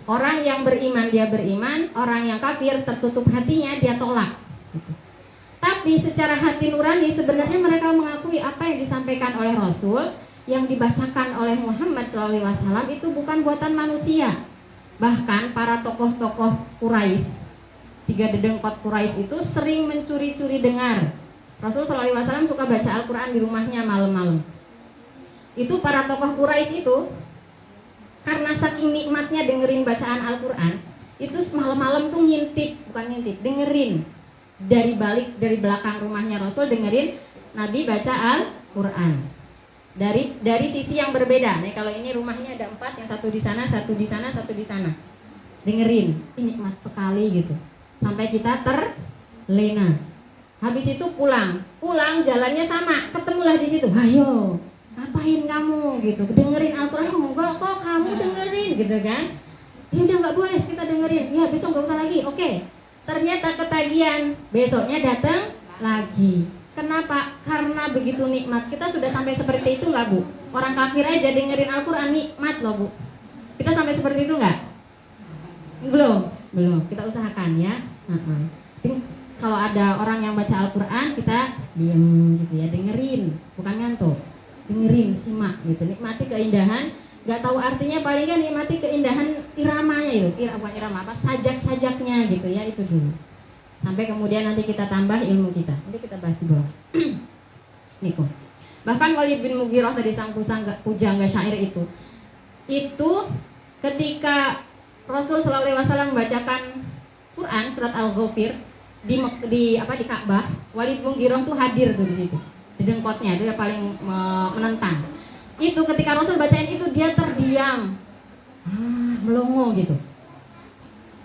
Orang yang beriman dia beriman, orang yang kafir tertutup hatinya dia tolak. Tapi secara hati nurani sebenarnya mereka mengakui apa yang disampaikan oleh Rasul, yang dibacakan oleh Muhammad SAW itu bukan buatan manusia. Bahkan para tokoh-tokoh Quraisy, 3 dedengkot Quraisy itu sering mencuri-curi dengar. Rasul SAW suka baca Al-Quran di rumahnya malam-malam. Itu para tokoh Quraisy itu karena saking nikmatnya dengerin bacaan Al-Quran, itu malam-malam tuh dengerin dari belakang rumahnya Rasul, dengerin Nabi baca Al-Quran dari sisi yang berbeda. Nih kalau ini rumahnya ada 4, yang satu di sana, satu di sana, satu di sana. Dengerin, ini nikmat sekali gitu. Sampai kita terlena. Habis itu pulang jalannya sama, ketemulah di situ. Ayo, ngapain kamu gitu? Dengerin Al-Quran, enggak kok kamu dengerin gitu kan? Ya udah nggak boleh kita dengerin. Ya besok nggak usah lagi. Oke. Ternyata ketagihan, besoknya datang lagi. Kenapa? Karena begitu nikmat. Kita sudah sampai seperti itu nggak Bu? Orang kafir aja dengerin Al-Quran nikmat loh Bu. Kita sampai seperti itu nggak? Belum. Kita usahakan ya. Kalau ada orang yang baca Al-Quran, kita diam gitu ya, dengerin, bukan ngantuk. Dengerin, simak gitu, nikmati keindahan. Gak tahu artinya, paling kan nikmati keindahan iramanya itu, sajak-sajaknya gitu ya, itu dulu. Sampai kemudian nanti kita tambah ilmu kita. Nanti kita bahas di bawah. Niko. Bahkan Walid bin Mughirah tadi sang pujangga syair itu ketika Rasul Shallallahu Alaihi Wasallam membacakan Quran surat Al-Ghafir di Ka'bah, Walid bin Mughirah tuh hadir tuh di situ, di dengkotnya, itu yang paling menentang. Itu ketika Rasul bacain itu dia terdiam, melongo gitu.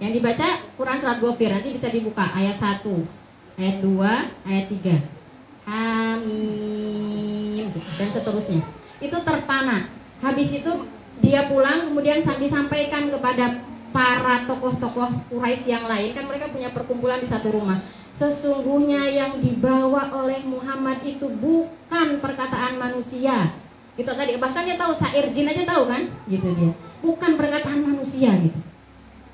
Yang dibaca Quran surat Ghafir, nanti bisa dibuka ayat 1, ayat 2, ayat 3. Amin dan seterusnya. Itu terpana. Habis itu dia pulang, kemudian disampaikan kepada para tokoh-tokoh Quraisy yang lain, kan mereka punya perkumpulan di satu rumah. Sesungguhnya yang dibawa oleh Muhammad itu bukan perkataan manusia. Itu tadi, bahkan dia tahu syair jin aja tahu kan? Gitu dia. Bukan perkataan manusia gitu.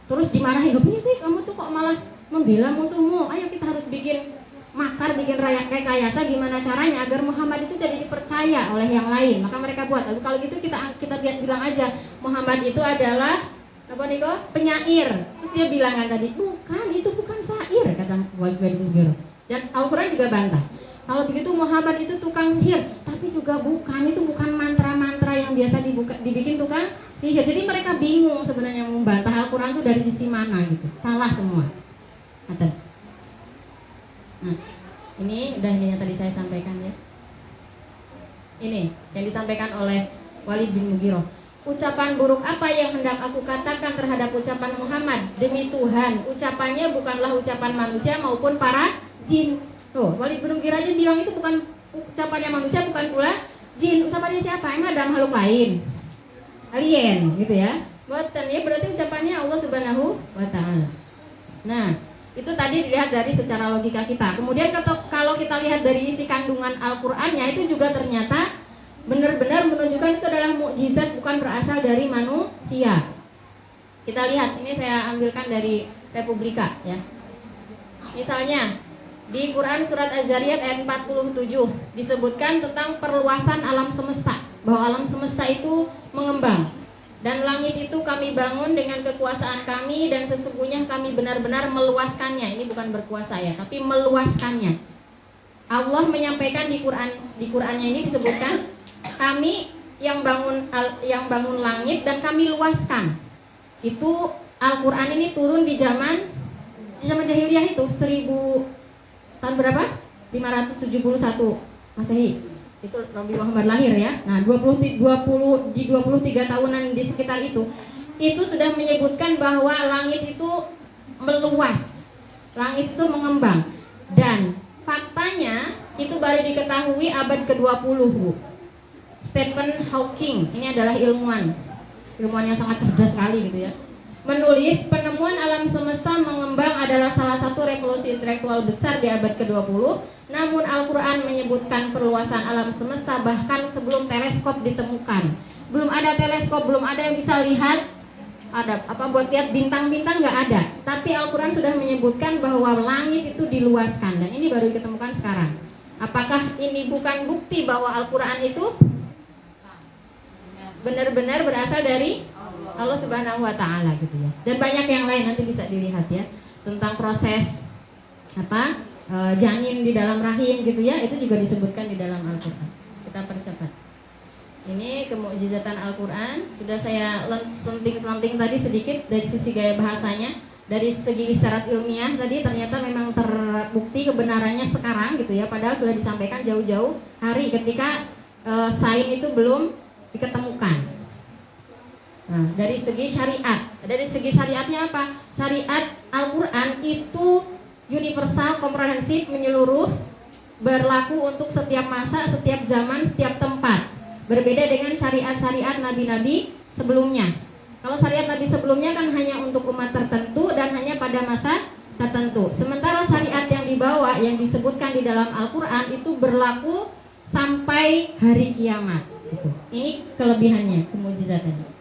Terus dimarahin, "Loh, ini sih kamu tuh kok malah membela musuhmu? Ayo kita harus bikin makar, bikin rekayasa gimana caranya agar Muhammad itu jadi dipercaya oleh yang lain." Maka mereka buat. Lalu kalau gitu kita bilang aja Muhammad itu adalah apa nih kok? Penyair. Terus dia bilang kan tadi, "Bukan, itu bukan syair," kata Walid bin Mughirah. Dan Al-Qur'an juga bantah. Kalau begitu Muhammad itu tukang sihir, tapi juga bukan, itu bukan mantra-mantra yang biasa dibikin tukang sihir. Jadi mereka bingung sebenarnya membantah Al-Qur'an itu dari sisi mana gitu. Salah semua. Nah, ini udah yang tadi saya sampaikan ya. Ini yang disampaikan oleh Walid bin Mughirah. "Ucapan buruk apa yang hendak aku katakan terhadap ucapan Muhammad? Demi Tuhan, ucapannya bukanlah ucapan manusia maupun para jin." Tuh, Walid bin Mughirah aja bilang itu bukan ucapannya manusia, bukan pula jin. Ucapannya siapa? Emang ada makhluk lain? Alien, gitu ya. Buatan ya, berarti ucapannya Allah Subhanahu wa Ta'ala. Nah, itu tadi dilihat dari secara logika kita. Kemudian kalau kita lihat dari isi kandungan Al-Qur'annya, itu juga ternyata benar-benar menunjukkan itu adalah mukjizat, bukan berasal dari manusia. Kita lihat, ini saya ambilkan dari Republika ya. Misalnya di Quran surat Az-Zariyat ayat 47 disebutkan tentang perluasan alam semesta, bahwa alam semesta itu mengembang. "Dan langit itu kami bangun dengan kekuasaan kami, dan sesungguhnya kami benar-benar meluaskannya." Ini bukan berkuasa ya, tapi meluaskannya. Allah menyampaikan di Qur'annya ini disebutkan, "Kami yang bangun langit dan kami luaskan." Itu Al-Qur'an ini turun di zaman jahiliyah itu 1000 tahun berapa? 571 Masehi. Itu Nabi Muhammad lahir ya. Nah, 23 tahunan di sekitar itu sudah menyebutkan bahwa langit itu meluas. Langit itu mengembang. Dan faktanya itu baru diketahui abad ke-20, Bu. Stephen Hawking, ini adalah ilmuwan yang sangat cerdas sekali gitu ya, menulis penemuan alam semesta mengembang adalah salah satu revolusi intelektual besar di abad ke-20. Namun Al-Quran menyebutkan perluasan alam semesta bahkan sebelum teleskop ditemukan. Belum ada teleskop, belum ada yang bisa lihat buat lihat bintang-bintang, nggak ada. Tapi Al-Quran sudah menyebutkan bahwa langit itu diluaskan, dan ini baru ditemukan sekarang. Apakah ini bukan bukti bahwa Al-Quran itu benar-benar berasal dari Allah Subhanahu wa Ta'ala gitu ya. Dan banyak yang lain nanti bisa dilihat ya, tentang proses janin di dalam rahim gitu ya, itu juga disebutkan di dalam Al-Qur'an. Kita percepat. Ini kemukjizatan Al-Qur'an. Sudah saya selenting tadi sedikit dari sisi gaya bahasanya. Dari segi isyarat ilmiah tadi ternyata memang terbukti kebenarannya sekarang gitu ya, padahal sudah disampaikan jauh-jauh hari ketika sains itu belum diketemukan. Nah, dari segi syariatnya apa? Syariat Al-Quran itu universal, komprehensif, menyeluruh, berlaku untuk setiap masa, setiap zaman, setiap tempat. Berbeda dengan syariat-syariat nabi-nabi sebelumnya. Kalau syariat nabi sebelumnya kan hanya untuk umat tertentu dan hanya pada masa tertentu. Sementara syariat yang dibawa, yang disebutkan di dalam Al-Quran itu berlaku sampai hari kiamat. Ini kelebihannya, kemukjizatannya.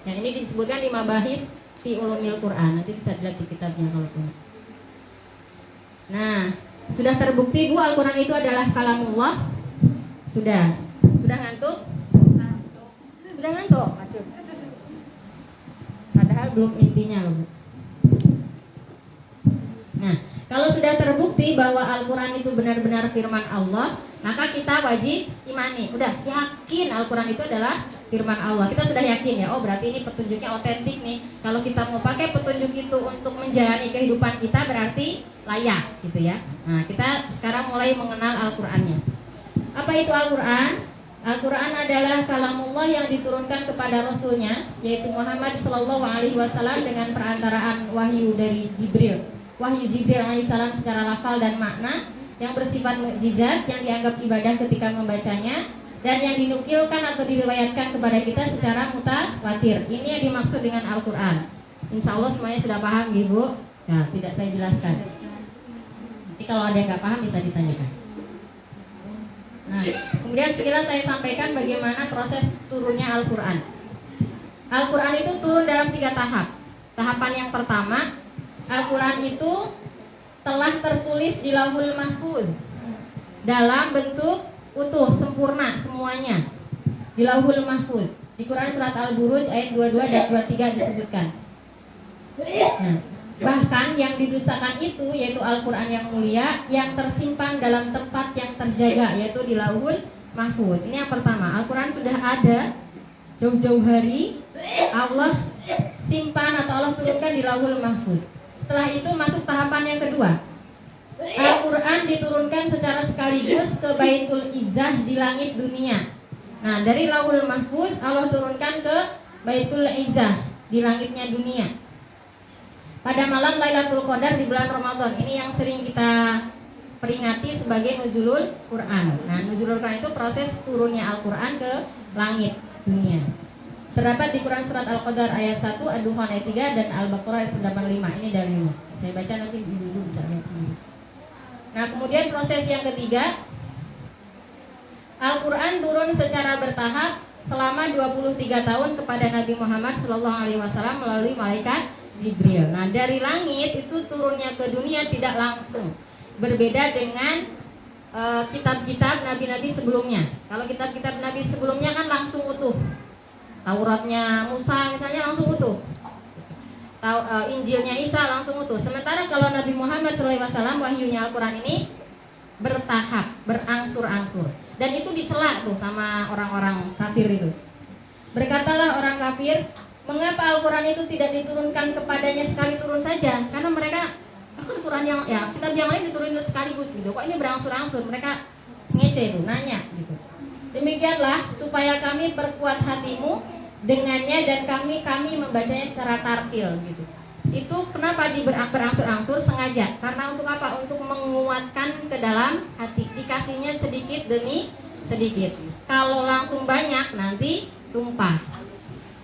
Yang ini disebutkan di Mabahis fi Ulumil Quran. Nanti bisa dilihat di kitabnya kalau punya. Nah, sudah terbukti Bu, Al-Quran itu adalah kalamullah. Sudah ngantuk? Sudah ngantuk? Aduh. Padahal belum intinya loh Bu. Nah, kalau sudah terbukti bahwa Al-Quran itu benar-benar firman Allah, maka kita wajib imani. Udah yakin Al-Quran itu adalah firman Allah. Kita sudah yakin ya, oh berarti ini petunjuknya otentik nih. Kalau kita mau pakai petunjuk itu untuk menjalani kehidupan kita berarti layak gitu ya. Nah, kita sekarang mulai mengenal Al-Qurannya. Apa itu Al-Quran? Al-Quran adalah kalamullah yang diturunkan kepada Rasulnya, yaitu Muhammad SAW dengan perantaraan wahyu dari Jibril. Wahyu Jibril alaihissalam secara lafal dan makna, yang bersifat mukjizat, yang dianggap ibadah ketika membacanya, dan yang dinukilkan atau diriwayatkan kepada kita secara mutawatir. Ini yang dimaksud dengan Al-Quran. Insya Allah semuanya sudah paham Ibu? Nah, tidak saya jelaskan. Jadi kalau ada yang nggak paham bisa ditanyakan. Nah, kemudian sekilas saya sampaikan bagaimana proses turunnya Al-Quran. Al-Quran itu turun dalam 3 tahap. Tahapan yang pertama, Al-Quran itu telah tertulis di Lauhul Mahfuz dalam bentuk utuh, sempurna semuanya di Lauhul Mahfuz. Di Quran surat Al-Buruj ayat 22 dan 23 disebutkan. Nah, bahkan yang didustakan itu yaitu Al-Quran yang mulia, yang tersimpan dalam tempat yang terjaga, yaitu di Lauhul Mahfuz. Ini yang pertama, Al-Quran sudah ada jauh-jauh hari Allah simpan atau Allah turunkan di Lauhul Mahfuz. Setelah itu masuk tahapan yang kedua. Al-Quran diturunkan secara sekaligus ke Baitul Izzah di langit dunia. Nah, dari Lauhul Mahfuz Allah turunkan ke Baitul Izzah di langitnya dunia pada malam Lailatul Qadar di bulan Ramadan. Ini yang sering kita peringati sebagai nuzulul Quran. Nah, nuzulul Quran itu proses turunnya Al-Quran ke langit dunia. Terdapat di Quran surat Al-Qadar ayat 1, Ad-Dukhan ayat 3, dan Al-Baqarah ayat 85. Ini dalilnya. Saya baca nanti ibu-ibu bisa lihat sendiri. Nah, kemudian proses yang ketiga, Al-Quran turun secara bertahap selama 23 tahun kepada Nabi Muhammad SAW melalui malaikat Jibril. Nah, dari langit itu turunnya ke dunia tidak langsung. Berbeda dengan kitab-kitab nabi-nabi sebelumnya. Kalau kitab-kitab nabi sebelumnya kan langsung utuh. Tauratnya Musa misalnya langsung utuh. Injilnya Isa langsung utuh. Sementara kalau Nabi Muhammad SAW wahyunya Al-Quran ini bertahap, berangsur-angsur. Dan itu dicela tuh sama orang-orang kafir itu. Berkatalah orang kafir, mengapa Al-Quran itu tidak diturunkan kepadanya sekali turun saja? Karena mereka Al-Quran yang kitab yang lain diturunin sekaligus gitu. Kok ini berangsur-angsur? Mereka ngece itu, nanya gitu. Demikianlah supaya kami perkuat hatimu dengannya dan kami membacanya secara tartil gitu. Itu kenapa berangsur-angsur sengaja? Karena untuk apa? Untuk menguatkan ke dalam hati. Dikasihnya sedikit demi sedikit. Kalau langsung banyak nanti tumpah.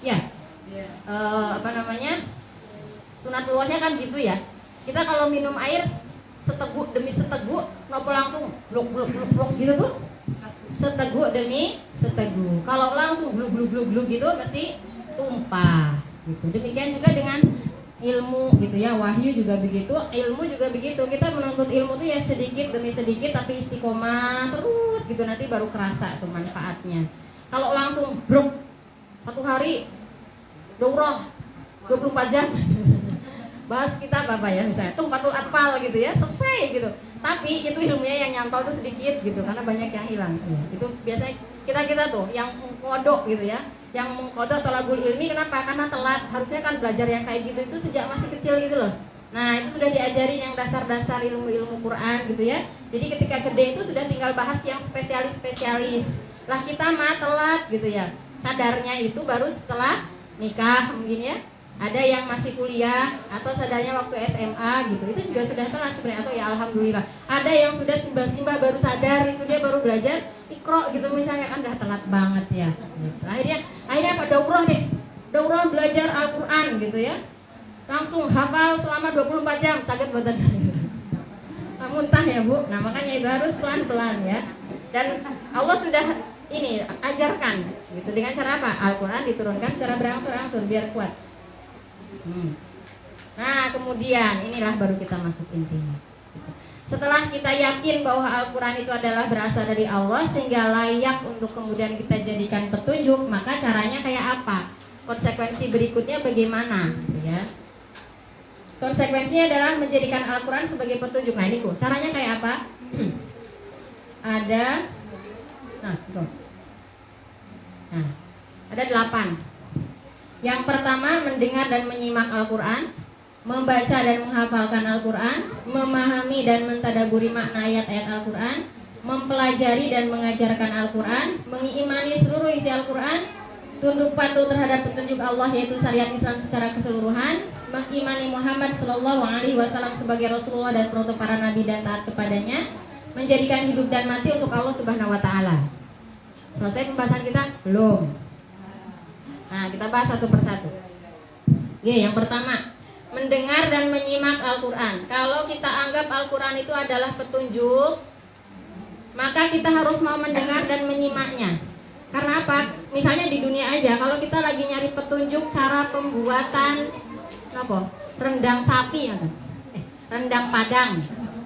Ya. Sunatullahnya kan gitu ya. Kita kalau minum air seteguk demi seteguk, nopo langsung blok gitu tuh. Seteguk demi seteguk. Kalau langsung bluk gitu mesti tumpah gitu. Demikian juga dengan ilmu gitu ya, wahyu juga begitu, ilmu juga begitu. Kita menuntut ilmu tuh ya sedikit demi sedikit tapi istiqomah terus gitu, nanti baru kerasa tuh manfaatnya. Kalau langsung blok satu hari daurah 24 jam bahas kita apa ya misalnya Tuhfatul Atfal gitu ya, selesai gitu. Tapi itu ilmunya yang nyantol tuh sedikit gitu karena banyak yang hilang. Itu biasanya kita tuh yang mengkodok gitu ya. Yang mengkodok tolabul ilmi kenapa? Karena telat. Harusnya kan belajar yang kayak gitu itu sejak masih kecil gitu loh. Nah, itu sudah diajarin yang dasar-dasar ilmu-ilmu Quran gitu ya. Jadi ketika gede itu sudah tinggal bahas yang spesialis-spesialis. Lah kita mah telat gitu ya. Sadarnya itu baru setelah nikah mungkin ya. Ada yang masih kuliah atau sadarnya waktu SMA gitu. Itu juga sudah telat sebenarnya, atau ya alhamdulillah. Ada yang sudah simbah-simbah baru sadar, itu dia baru belajar Iqra gitu misalnya, kan udah telat banget ya. Akhirnya apa? Daurah belajar Al-Quran gitu ya. Langsung hafal selama 24 jam, sakit badan. Muntah ya Bu. Nah makanya itu harus pelan-pelan ya. Dan Allah sudah ini ajarkan gitu. Dengan cara apa? Al-Quran diturunkan secara berangsur-angsur biar kuat. Nah kemudian inilah baru kita masuk intinya. Setelah kita yakin bahwa Al-Quran itu adalah berasal dari Allah sehingga layak untuk kemudian kita jadikan petunjuk, maka caranya kayak apa? Konsekuensi berikutnya bagaimana? Ya. Konsekuensinya adalah menjadikan Al-Quran sebagai petunjuk. Nah ini caranya kayak apa? ada itu. Nah, ada 8. Yang pertama, mendengar dan menyimak Al-Quran, membaca dan menghafalkan Al-Quran, memahami dan mentadaburi makna ayat-ayat Al-Quran, mempelajari dan mengajarkan Al-Quran, mengimani seluruh isi Al-Quran, tunduk patuh terhadap petunjuk Allah yaitu syariat Islam secara keseluruhan, mengimani Muhammad Shallallahu Alaihi Wasallam sebagai Rasulullah dan penutup para nabi dan taat kepadanya, menjadikan hidup dan mati untuk Allah Subhanahu Wa Taala. Selesai pembahasan kita? Belum. Nah, kita bahas satu persatu. Yang pertama, mendengar dan menyimak Al-Quran. Kalau kita anggap Al-Quran itu adalah petunjuk, maka kita harus mau mendengar dan menyimaknya. Karena apa? Misalnya di dunia aja, kalau kita lagi nyari petunjuk cara pembuatan rendang sapi, rendang Padang.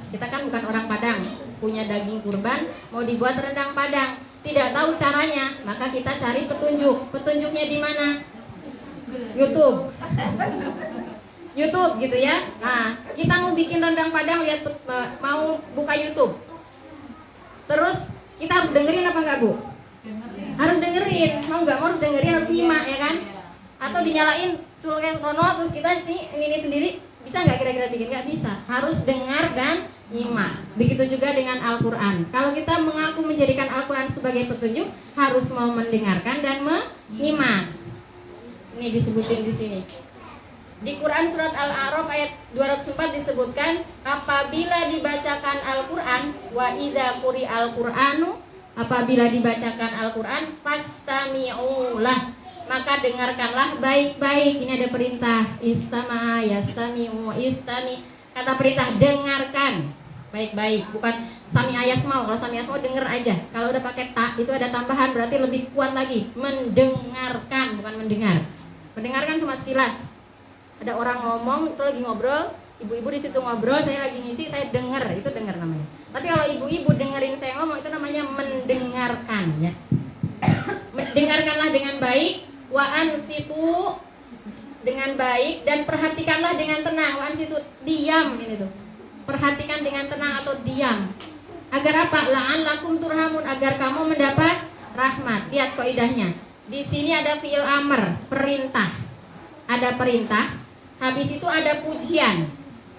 Kita kan bukan orang Padang, punya daging kurban, mau dibuat rendang Padang, tidak tahu caranya, maka kita cari petunjuk. Petunjuknya di mana? YouTube. YouTube gitu ya. Nah, kita mau bikin rendang Padang, lihat mau buka YouTube. Terus kita harus dengerin apa enggak, Bu? Harus dengerin. Mau enggak mau harus dengerin, harus nyimak ya kan? Atau dinyalain colokan sono terus kita ini sendiri bisa enggak kira-kira bikin? Enggak bisa. Harus dengar dan nyimak. Begitu juga dengan Al-Qur'an. Kalau kita mengaku menjadikan Al-Qur'an sebagai petunjuk, harus mau mendengarkan dan menyimak. Ini disebutin di sini. Di Quran surat Al-A'raf ayat 204 disebutkan, apabila dibacakan Al-Quran, wa idza quri'al Qur'anu, apabila dibacakan Al-Quran, fastami'ulah, maka dengarkanlah baik-baik. Ini ada perintah, istama, yastami'u, istami. Kata perintah, dengarkan baik-baik, bukan sami ayasmau. Kalau sami ayasmau denger aja. Kalau udah pakai ta, itu ada tambahan, berarti lebih kuat lagi. Mendengarkan, bukan mendengar. Mendengarkan cuma sekilas. Ada orang ngomong, itu lagi ngobrol, ibu-ibu di situ ngobrol, saya lagi ngisi, saya dengar, itu dengar namanya. Tapi kalau ibu-ibu dengerin saya ngomong, itu namanya mendengarkan ya. Dengarkanlah dengan baik, wa ansitu, dengan baik, dan perhatikanlah dengan tenang. Wa ansitu, diam ini tuh. Perhatikan dengan tenang atau diam. Agar apa? La'allakum turhamun, agar kamu mendapat rahmat. Lihat kaidahnya. Di sini ada fi'il amr, perintah. Ada perintah. Habis itu ada pujian.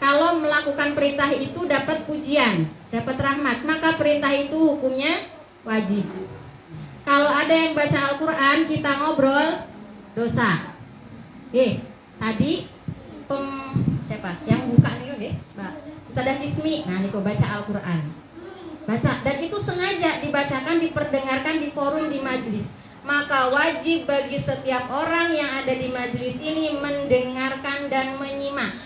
Kalau melakukan perintah itu dapat pujian, dapat rahmat, maka perintah itu hukumnya wajib. Kalau ada yang baca Al-Quran, kita ngobrol, dosa. Tadi siapa? Yang buka nih, Mbak Ustazah Hismi. Nah, ini kok baca Al-Quran. Baca, dan itu sengaja dibacakan, diperdengarkan di forum, di majelis. Maka wajib bagi setiap orang yang ada di majelis ini mendengarkan dan menyimak.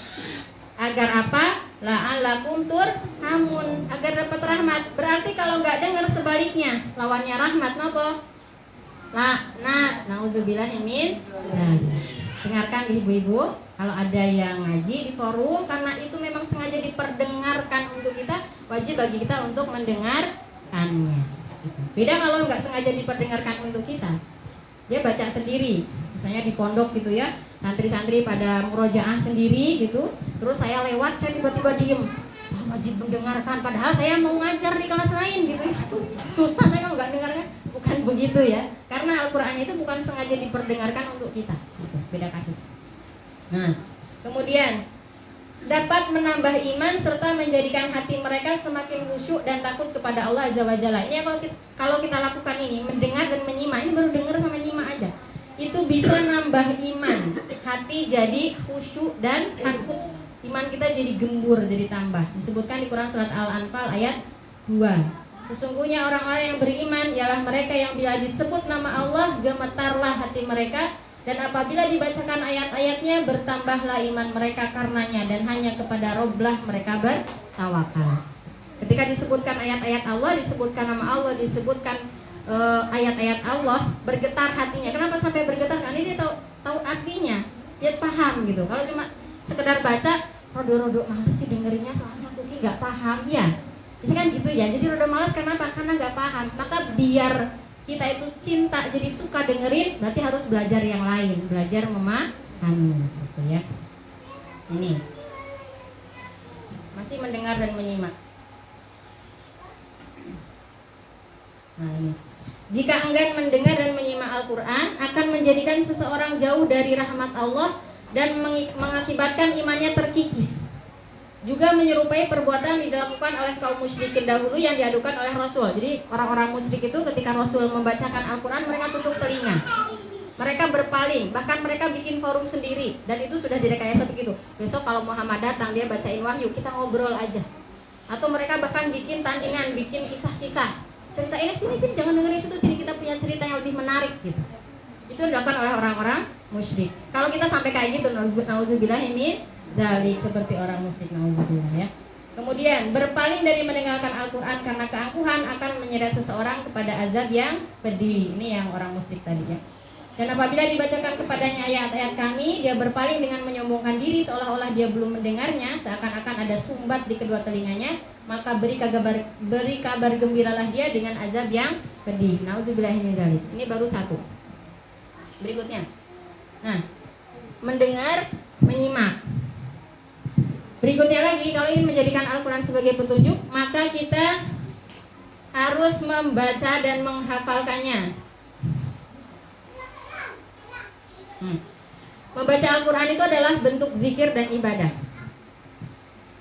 Agar apa? La'allakum turhamun, agar dapat rahmat. Berarti kalau nggak dengar sebaliknya, lawannya rahmat nopo? Laknat. Nauzubillah min. Dengarkan ibu-ibu. Kalau ada yang ngaji di forum, karena itu memang sengaja diperdengarkan untuk kita, wajib bagi kita untuk mendengarkannya. Beda kalau nggak sengaja diperdengarkan untuk kita, dia baca sendiri, misalnya di pondok gitu ya, santri-santri pada murojaah sendiri gitu, terus saya lewat, saya tiba-tiba diem, wajib mendengarkan, padahal saya mau ngajar di kelas lain gitu ya, susah saya kalau nggak dengarkan. Bukan begitu ya, karena Al-Quran itu bukan sengaja diperdengarkan untuk kita, beda kasus. Nah, kemudian dapat menambah iman serta menjadikan hati mereka semakin khusyuk dan takut kepada Allah Azza wa Jalla. Ini kalau kita lakukan ini, mendengar dan menyimak, ini baru dengar sama nyimak aja, itu bisa nambah iman. Hati jadi khusyuk dan takut, iman kita jadi gembur, jadi tambah. Disebutkan di Quran surat Al-Anfal ayat 2. Sesungguhnya orang-orang yang beriman ialah mereka yang bila disebut nama Allah, gemetarlah hati mereka. Dan apabila dibacakan ayat-ayatnya, bertambahlah iman mereka karenanya, dan hanya kepada Roblah mereka bertawakal. Ketika disebutkan ayat-ayat Allah, disebutkan nama Allah, disebutkan ayat-ayat Allah, bergetar hatinya. Kenapa sampai bergetar? Karena dia tahu artinya, dia paham gitu. Kalau cuma sekedar baca, rodo-rodo malas sih dengerinnya, soalnya aku nggak paham ya. Jadi kan gitu ya. Jadi rodo malas kenapa? Karena nggak paham. Maka biar kita itu cinta, jadi suka dengerin, berarti harus belajar yang lain, belajar memahami, gitu ya. Ini masih mendengar dan menyimak. Nah, ini. Jika enggan mendengar dan menyimak Al-Quran, akan menjadikan seseorang jauh dari rahmat Allah dan mengakibatkan imannya terkikis. Juga menyerupai perbuatan yang dilakukan oleh kaum musyrikin dahulu yang diadukan oleh Rasul. Jadi orang-orang musyrik itu ketika Rasul membacakan Al-Quran, mereka tutup telinga, mereka berpaling, bahkan mereka bikin forum sendiri. Dan itu sudah direkayasa begitu. Besok kalau Muhammad datang, dia bacain wahyu, kita ngobrol aja. Atau mereka bahkan bikin tandingan, bikin kisah-kisah. Cerita ini sini, jangan dengerin itu, sini kita punya cerita yang lebih menarik gitu. Itu dilakukan oleh orang-orang musyrik. Kalau kita sampai kayak gitu, nauzubillah min dzalik, seperti orang musyrik, nauzubillah ya. Kemudian berpaling dari mendengarkan Al-Quran karena keangkuhan akan menyeret seseorang kepada azab yang pedih. Ini yang orang musyrik tadi ya. Dan apabila dibacakan kepadanya ayat-ayat kami, dia berpaling dengan menyombongkan diri seolah-olah dia belum mendengarnya, seakan-akan ada sumbat di kedua telinganya, maka beri kabar gembiralah dia dengan azab yang pedih. Nauzubillahi min dzalik. Ini baru satu. Berikutnya. Nah, mendengar, menyimak. Berikutnya lagi, kalau ingin menjadikan Al-Quran sebagai petunjuk, maka kita harus membaca dan menghafalkannya. Membaca Al-Quran itu adalah bentuk zikir dan ibadah.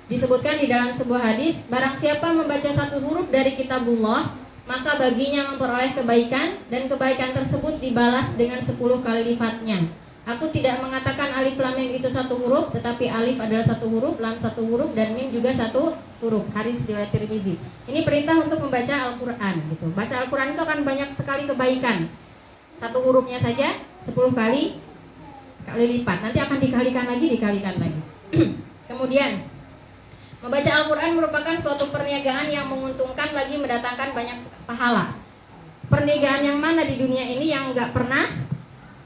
Disebutkan di dalam sebuah hadis, barang siapa membaca satu huruf dari kitabullah, maka baginya memperoleh kebaikan, dan kebaikan tersebut dibalas dengan 10 kali lipatnya. Aku tidak mengatakan alif lam mim itu satu huruf, tetapi alif adalah satu huruf, lam satu huruf, dan mim juga satu huruf. Hadis riwayat Tirmizi. Ini perintah untuk membaca Al-Quran gitu. Baca Al-Quran itu akan banyak sekali kebaikan. Satu hurufnya saja 10 kali lipat. Nanti akan dikalikan lagi. Kemudian membaca Al-Quran merupakan suatu perniagaan yang menguntungkan lagi mendatangkan banyak pahala. Perniagaan yang mana di dunia ini yang nggak pernah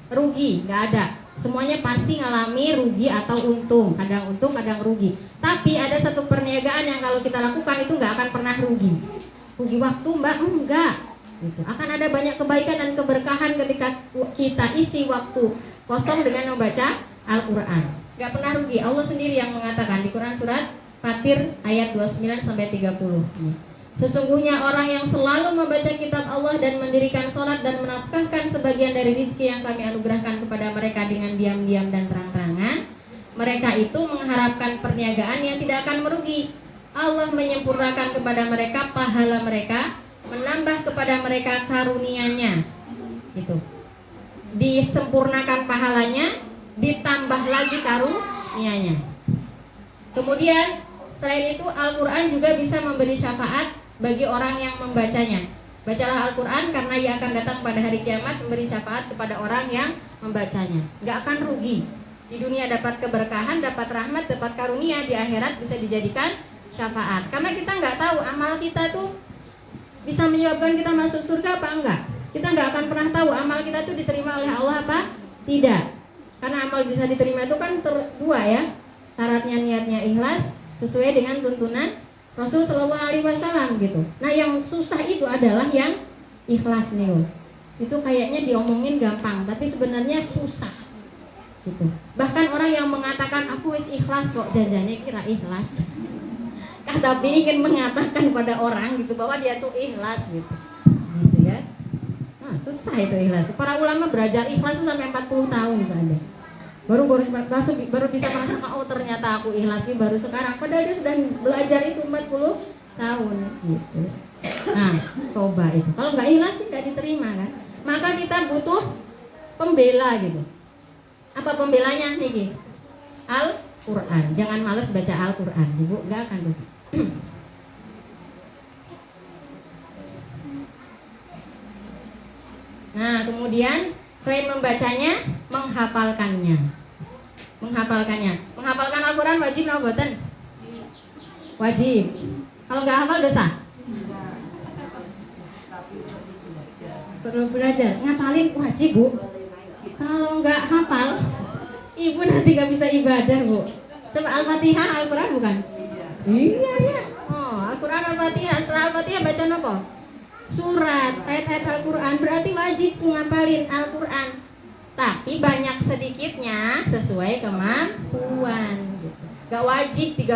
rugi? Nggak ada. Semuanya pasti ngalami rugi atau untung. Kadang untung, kadang rugi. Tapi ada satu perniagaan yang kalau kita lakukan itu nggak akan pernah rugi. Rugi waktu mbak? Enggak. Gitu. Akan ada banyak kebaikan dan keberkahan ketika kita isi waktu kosong dengan membaca Al-Quran. Gak pernah rugi. Allah sendiri yang mengatakan di Quran surat Fatir ayat 29-30. Sesungguhnya orang yang selalu membaca kitab Allah dan mendirikan sholat dan menafkahkan sebagian dari rezeki yang kami anugerahkan kepada mereka dengan diam-diam dan terang-terangan, mereka itu mengharapkan perniagaan yang tidak akan merugi. Allah menyempurnakan kepada mereka pahala mereka, menambah kepada mereka karunia-Nya. Gitu. Disempurnakan pahalanya, ditambah lagi karunia-Nya. Kemudian selain itu Al-Quran juga bisa memberi syafaat bagi orang yang membacanya. Bacalah Al-Quran karena ia akan datang pada hari kiamat memberi syafaat kepada orang yang membacanya. Gak akan rugi. Di dunia dapat keberkahan, dapat rahmat, dapat karunia. Di akhirat bisa dijadikan syafaat. Karena kita gak tahu amal kita tuh bisa menyebabkan kita masuk surga apa enggak. Kita nggak akan pernah tahu amal kita itu diterima oleh Allah apa tidak. Karena amal bisa diterima itu kan dua ya. Syaratnya niatnya ikhlas sesuai dengan tuntunan Rasul Shallallahu Alaihi Wasallam gitu. Nah yang susah itu adalah yang ikhlas nih. Itu kayaknya diomongin gampang, tapi sebenarnya susah gitu. Bahkan orang yang mengatakan aku wis ikhlas kok, janjinya kira ikhlas. Tapi ingin mengatakan pada orang gitu bahwa dia tuh ikhlas gitu. Gitu ya. Nah, susah itu ikhlas. Para ulama belajar ikhlas itu sampai 40 tahun gitu ada. Baru bisa merasakan oh ternyata aku ikhlas ini baru sekarang. Padahal dia sudah belajar itu 40 tahun gitu. Nah, coba itu. Kalau nggak ikhlas sih nggak diterima kan. Maka kita butuh pembela gitu. Apa pembelanya nih? Al-Quran. Jangan malas baca Al-Quran, Ibu. Nggak akan tuh. Nah, kemudian selain membacanya, menghafalkannya. Menghafalkan Al-Quran wajib atau boten? Wajib. Kalau nggak hafal dosa? Perlu belajar. Ngapalin wajib, Bu. Kalau nggak hafal, Ibu nanti nggak bisa ibadah, Bu. Coba Al-Fatihah Al-Quran bukan? Iya. Oh, Al-Quran Al-Fatihah. Setelah Al-Fatihah baca apa? Surat, ayat-ayat Al-Quran. Berarti wajib ngapalin Al-Quran. Tapi banyak sedikitnya sesuai kemampuan gitu. Gak wajib 30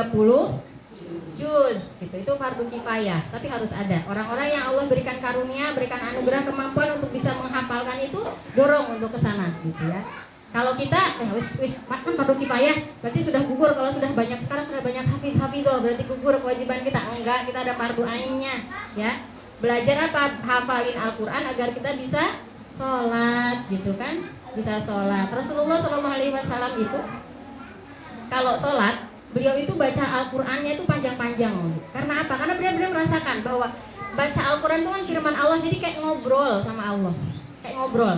juz gitu. Itu fardu kifayah, tapi harus ada. Orang-orang yang Allah berikan karunia, berikan anugerah kemampuan untuk bisa menghafalkan itu, dorong untuk ke sana gitu ya. Kalau kita wis kan fardu kifayah, berarti sudah gugur. Kalau sudah banyak, sekarang sudah banyak hafidho, berarti gugur kewajiban kita. Enggak, kita ada fardu ainnya ya. Belajar apa? Hafalin Al-Qur'an agar kita bisa sholat gitu kan. Bisa sholat. Rasulullah SAW itu kalau sholat, beliau itu baca Al-Qur'annya itu panjang-panjang. Karena apa? Karena benar-benar merasakan bahwa baca Al-Qur'an itu kan firman Allah, jadi kayak ngobrol sama Allah. Kayak ngobrol.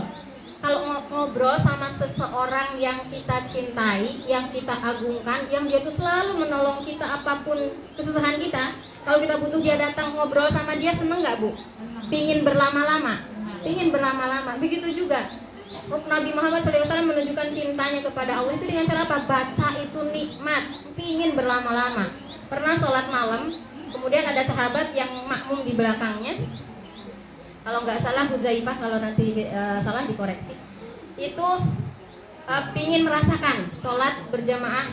Kalau ngobrol sama seseorang yang kita cintai, yang kita agungkan, yang dia tuh selalu menolong kita apapun kesusahan kita, kalau kita butuh dia datang ngobrol sama dia, seneng nggak Bu? Pingin berlama-lama, pingin berlama-lama. Begitu juga Nabi Muhammad SAW menunjukkan cintanya kepada Allah itu dengan cara apa? Baca itu nikmat, pingin berlama-lama. Pernah sholat malam, kemudian ada sahabat yang makmum di belakangnya. Kalau nggak salah Huzaifah, kalau nanti salah dikoreksi. Itu pingin merasakan sholat berjamaah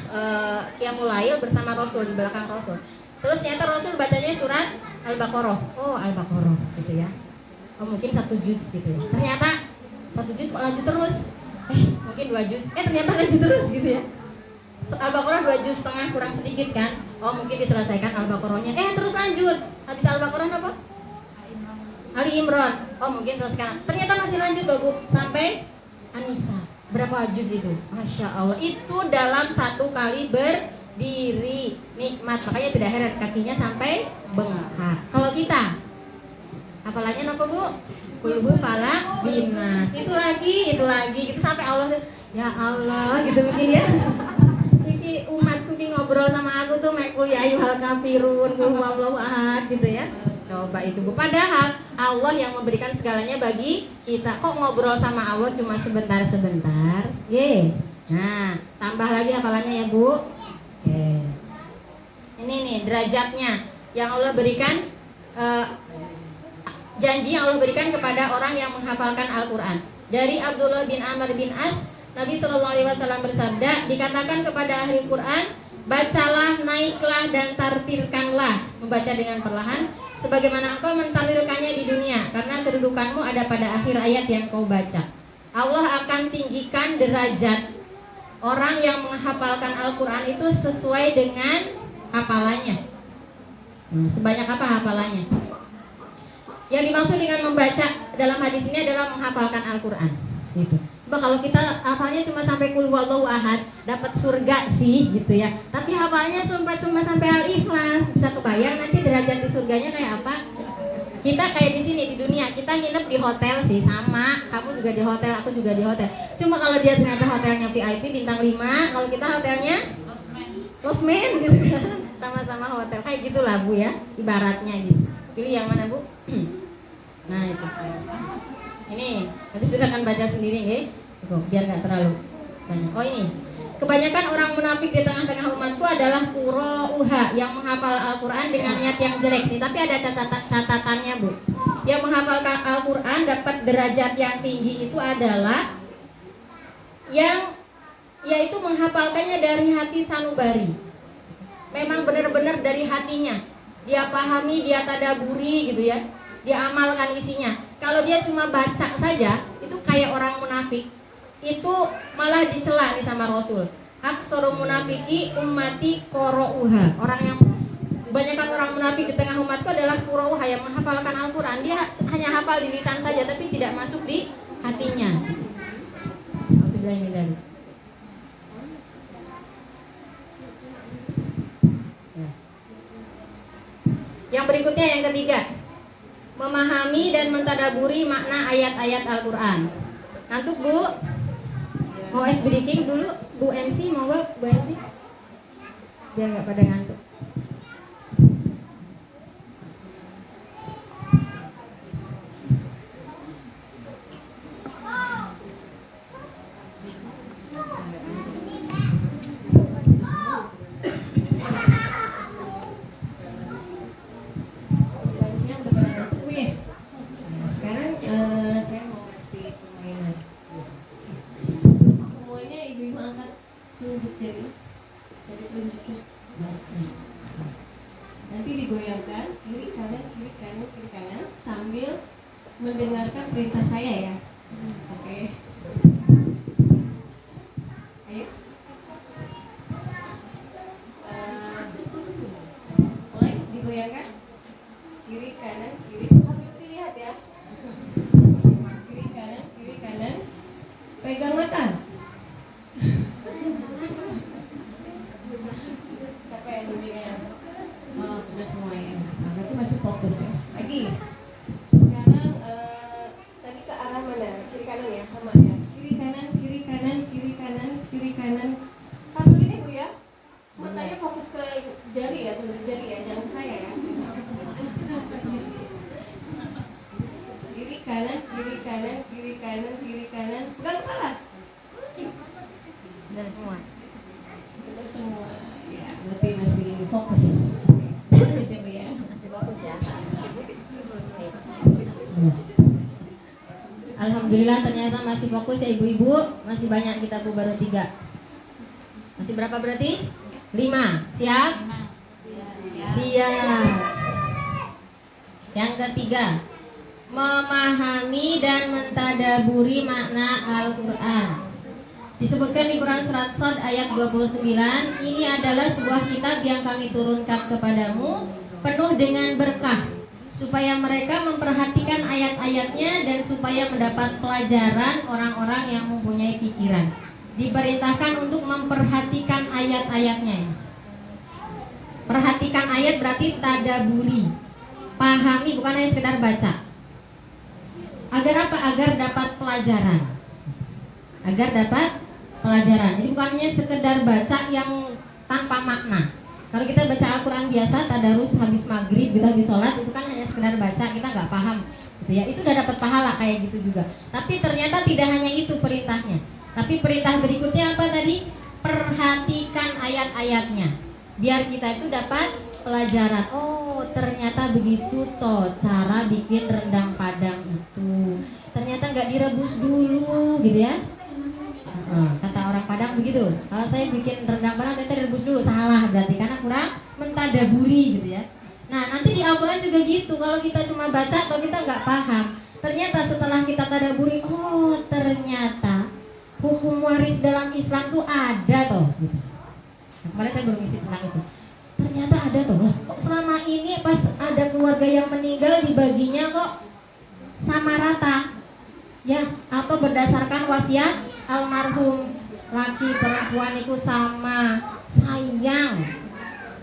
qiyamul lail bersama Rasul di belakang Rasul. Terus ternyata Rasul bacanya surat Al-Baqarah. Oh Al-Baqarah gitu ya. Oh mungkin 1 juz gitu ya. Ternyata 1 juz kok lanjut terus. Mungkin 2 juz. Ternyata lanjut terus gitu ya. Al-Baqarah 2 juz setengah kurang sedikit kan. Oh mungkin diselesaikan Al-Baqarahnya. Terus lanjut. Habis Al-Baqarah apa? Ali Imran. Oh mungkin selesai. Ternyata masih lanjut loh Bu, sampai An-Nisa. Berapa juz itu? Masya Allah. Itu dalam 1 kali berdiri. Nikmat. Makanya tidak heran kakinya sampai bengkak. Kalau kita hafalannya apa Bu? Kulhu falak binas. Itu lagi gitu sampai Allah ya Allah gitu mungkin ya. Iki umatku ki ngobrol sama aku tuh mekul ya ayyuhal kafirun qul huwallahu ahad gitu ya. Coba itu Bu. Padahal Allah yang memberikan segalanya bagi kita. Kok ngobrol sama Allah cuma sebentar-sebentar? Nah, tambah lagi hafalannya ya Bu. Ini nih derajatnya yang Allah berikan, janji yang Allah berikan kepada orang yang menghafalkan Al-Quran. Dari Abdullah bin Amr bin As, Nabi SAW bersabda, dikatakan kepada ahli Quran, bacalah, naiklah dan tartilkanlah, membaca dengan perlahan sebagaimana engkau mentartilkannya di dunia, karena kedudukanmu ada pada akhir ayat yang kau baca. Allah akan tinggikan derajat orang yang menghafalkan Al-Quran itu sesuai dengan hafalannya. Sebanyak apa hafalannya? Yang dimaksud dengan membaca dalam hadis ini adalah menghafalkan Al-Quran gitu. Kalau kita hafalnya cuma sampai qul huwallahu ahad, dapat surga sih gitu ya. Tapi hafalnya cuma sampai Al-Ikhlas, bisa kebayang nanti derajat di surganya kayak apa? Kita kayak di sini di dunia, kita nginep di hotel sih sama, kamu juga di hotel, aku juga di hotel. Cuma kalau dia ternyata hotelnya VIP bintang 5, kalau kita hotelnya Losmen gitu kan. Sama-sama hotel kayak gitulah Bu ya, ibaratnya gitu. Pilih yang mana Bu? Nah itu. Ini nanti silakan baca sendiri ya. Biar nggak terlalu banyak. Oh ini, kebanyakan orang munafik di tengah-tengah umatku adalah qura'uha, yang menghafal Al-Quran dengan niat yang jelek nih. Tapi ada catatannya Bu. Yang menghafalkan Al-Quran dapat derajat yang tinggi itu adalah yang yaitu menghafalkannya dari hati sanubari. Memang benar-benar dari hatinya. Dia pahami, dia tadaburi gitu ya. Dia amalkan isinya. Kalau dia cuma baca saja, itu kayak orang munafik. Itu malah dicela nih sama Rasul. Aktsarul munafiki ummati qara'uha. Orang yang kebanyakan orang munafik di tengah umatku adalah qura'uha, yang menghafalkan Al-Qur'an. Dia hanya hafal di lisan saja tapi tidak masuk di hatinya. Yang berikutnya yang ketiga, memahami dan mentadaburi makna ayat-ayat Al-Qur'an. Ngantuk Bu? Mau ice breaking dulu Bu MC, mau gak Bu MC? Biar gak pada ngantuk. Nanti digoyangkan kiri kanan kiri kanan kiri kanan sambil mendengarkan perintah saya ya. Oke. Ayo. Mulai digoyangkan kiri kanan kiri sambil dilihat ya. Kiri kanan. Pegang mata. Siapa yang bimbingan? Oh, udah semua ya. Nah, berarti masih fokus ya. Lagi. Sekarang tadi ke arah mana? Kiri kanan ya, sama ya. Kiri kanan, kiri kanan, kiri kanan, kiri kanan. Sambil ini Bu ya. Matanya fokus ke jari ya, tunjuk jari ya, jangan saya ya. Kiri kanan, kiri kanan, kiri kanan, kiri kanan. Pegang kepala. Sudah semua. Sudah semua. Ya, berarti masih fokus. Ya. Masih fokus ya. Alhamdulillah ternyata masih fokus ya ibu-ibu. Masih banyak kita Bu, baru 3. Masih berapa berarti? 5. Siap? Siap. Yang ketiga, memahami dan mentadaburi makna Al-Quran. Disebutkan di Quran Surat Shad ayat 29, ini adalah sebuah kitab yang kami turunkan kepadamu penuh dengan berkah, supaya mereka memperhatikan ayat-ayatnya dan supaya mendapat pelajaran orang-orang yang mempunyai pikiran. Diperintahkan untuk memperhatikan ayat-ayatnya. Perhatikan ayat berarti tadaburi, pahami, bukan hanya sekedar baca. Agar apa? Agar dapat pelajaran. Agar dapat pelajaran. Jadi bukannya sekedar baca yang tanpa makna. Kalau kita baca Al-Quran biasa, tadarus habis maghrib, kita habis sholat, itu kan hanya sekedar baca, kita nggak paham gitu ya. Itu udah dapat pahala kayak gitu juga. Tapi ternyata tidak hanya itu perintahnya. Tapi perintah berikutnya apa tadi? Perhatikan ayat-ayatnya, biar kita itu dapat pelajaran. Oh, ternyata begitu toh cara bikin rendang Padang itu. Ternyata nggak direbus dulu gitu ya. Kata orang Padang begitu. Kalau saya bikin rendang Padang ternyata direbus dulu, salah berarti karena kurang mentadaburi gitu ya. Nah, nanti di Al-Quran juga gitu. Kalau kita cuma baca atau kita nggak paham, ternyata setelah kita tadaburi, oh ternyata hukum waris dalam Islam tuh ada toh gitu. Nah, kemarin saya baru ngisi tentang itu. Ternyata ada toh. Kok selama ini pas ada keluarga yang meninggal dibaginya kok sama rata ya, atau berdasarkan wasiat almarhum, laki perempuan itu sama sayang,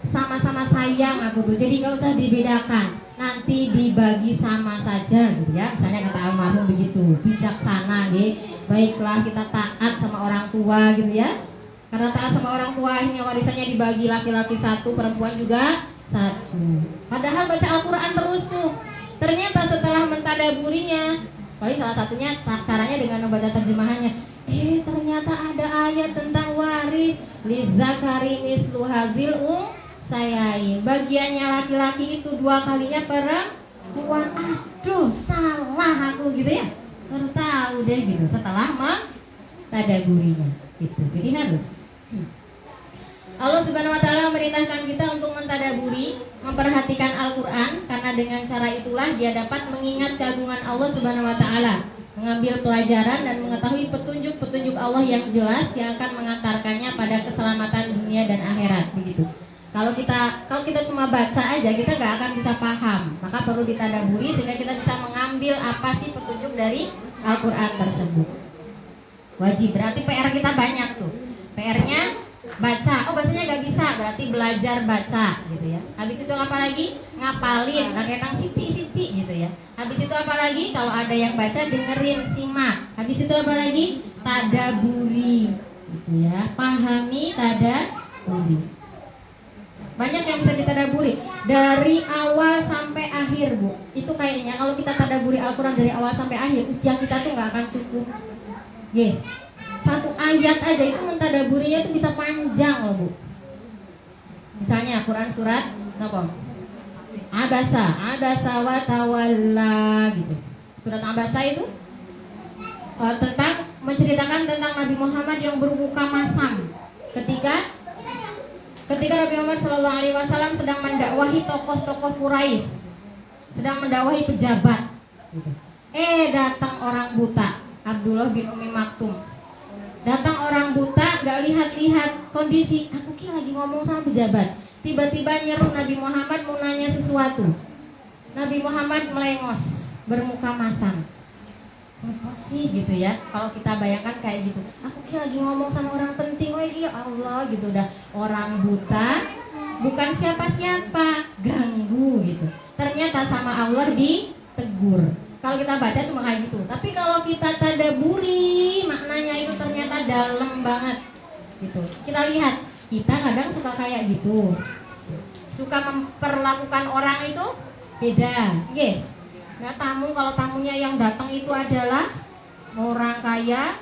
sama-sama sayang aku tuh. Jadi nggak usah dibedakan, nanti dibagi sama saja gitu ya. Misalnya kata almarhum begitu, bijaksana gitu. Baiklah kita taat sama orang tua gitu ya. Karena taat sama orang tua akhirnya warisannya dibagi, laki-laki 1, perempuan juga 1. Padahal baca Al-Quran terus tuh. Ternyata setelah mentadaburinya, paling salah satunya caranya dengan membaca terjemahannya. Ternyata ada ayat tentang waris. Lidzakari mislu hadzil unsayain. Bagiannya laki-laki itu 2 kalinya perempuan. Aduh, salah aku gitu ya. Baru tahu deh gitu setelah mentadaburinya gitu. Jadi harus Allah Subhanahu wa taala memerintahkan kita untuk mentadaburi, memperhatikan Al-Qur'an, karena dengan cara itulah dia dapat mengingat keagungan Allah Subhanahu wa taala, mengambil pelajaran dan mengetahui petunjuk-petunjuk Allah yang jelas yang akan mengantarkannya pada keselamatan dunia dan akhirat begitu. Kalau kita cuma baca aja, kita nggak akan bisa paham. Maka perlu ditadaburi sehingga kita bisa mengambil apa sih petunjuk dari Al-Qur'an tersebut. Wajib, berarti PR kita banyak tuh. PR-nya baca. Oh, bacanya nggak bisa, berarti belajar baca gitu ya. Habis itu apa lagi? Ngapalin, kadang siti-siti gitu ya. Habis itu apa lagi? Kalau ada yang baca, dengerin, simak. Habis itu apa lagi? Tadaburi gitu ya. Pahami, tadaburi. Banyak yang bisa ditadaburi dari awal sampai akhir, Bu. Itu kayaknya kalau kita tadaburi Al-Quran dari awal sampai akhir, usia kita tuh nggak akan cukup. Satu ayat aja itu mentadaburinya itu bisa panjang loh, Bu. Misalnya Quran surat apa? Abasa wa tawalla gitu. Surat Abasa itu menceritakan tentang Nabi Muhammad yang bermuka masam ketika Ketika Nabi Muhammad SAW sedang mendakwahi tokoh-tokoh Quraisy, sedang mendakwahi pejabat, datang orang buta, Abdullah bin Umi Maktum. Datang orang buta, gak lihat-lihat kondisi. Aku kira lagi ngomong sama pejabat. Tiba-tiba nyeru Nabi Muhammad mau nanya sesuatu. Nabi Muhammad melengos, bermuka masam. Apa sih gitu ya? Kalau kita bayangkan kayak gitu. Aku kira lagi ngomong sama orang penting. Oh iya Allah gitu dah. Orang buta, bukan siapa-siapa, ganggu gitu. Ternyata sama Allah ditegur. Kalau kita baca cuma kayak gitu. Tapi kalau kita tadaburi maknanya itu ternyata dalam banget gitu. Kita lihat, kita kadang suka kayak gitu. Suka memperlakukan orang itu beda. Oke. Nah, tamu kalau tamunya yang datang itu adalah orang kaya,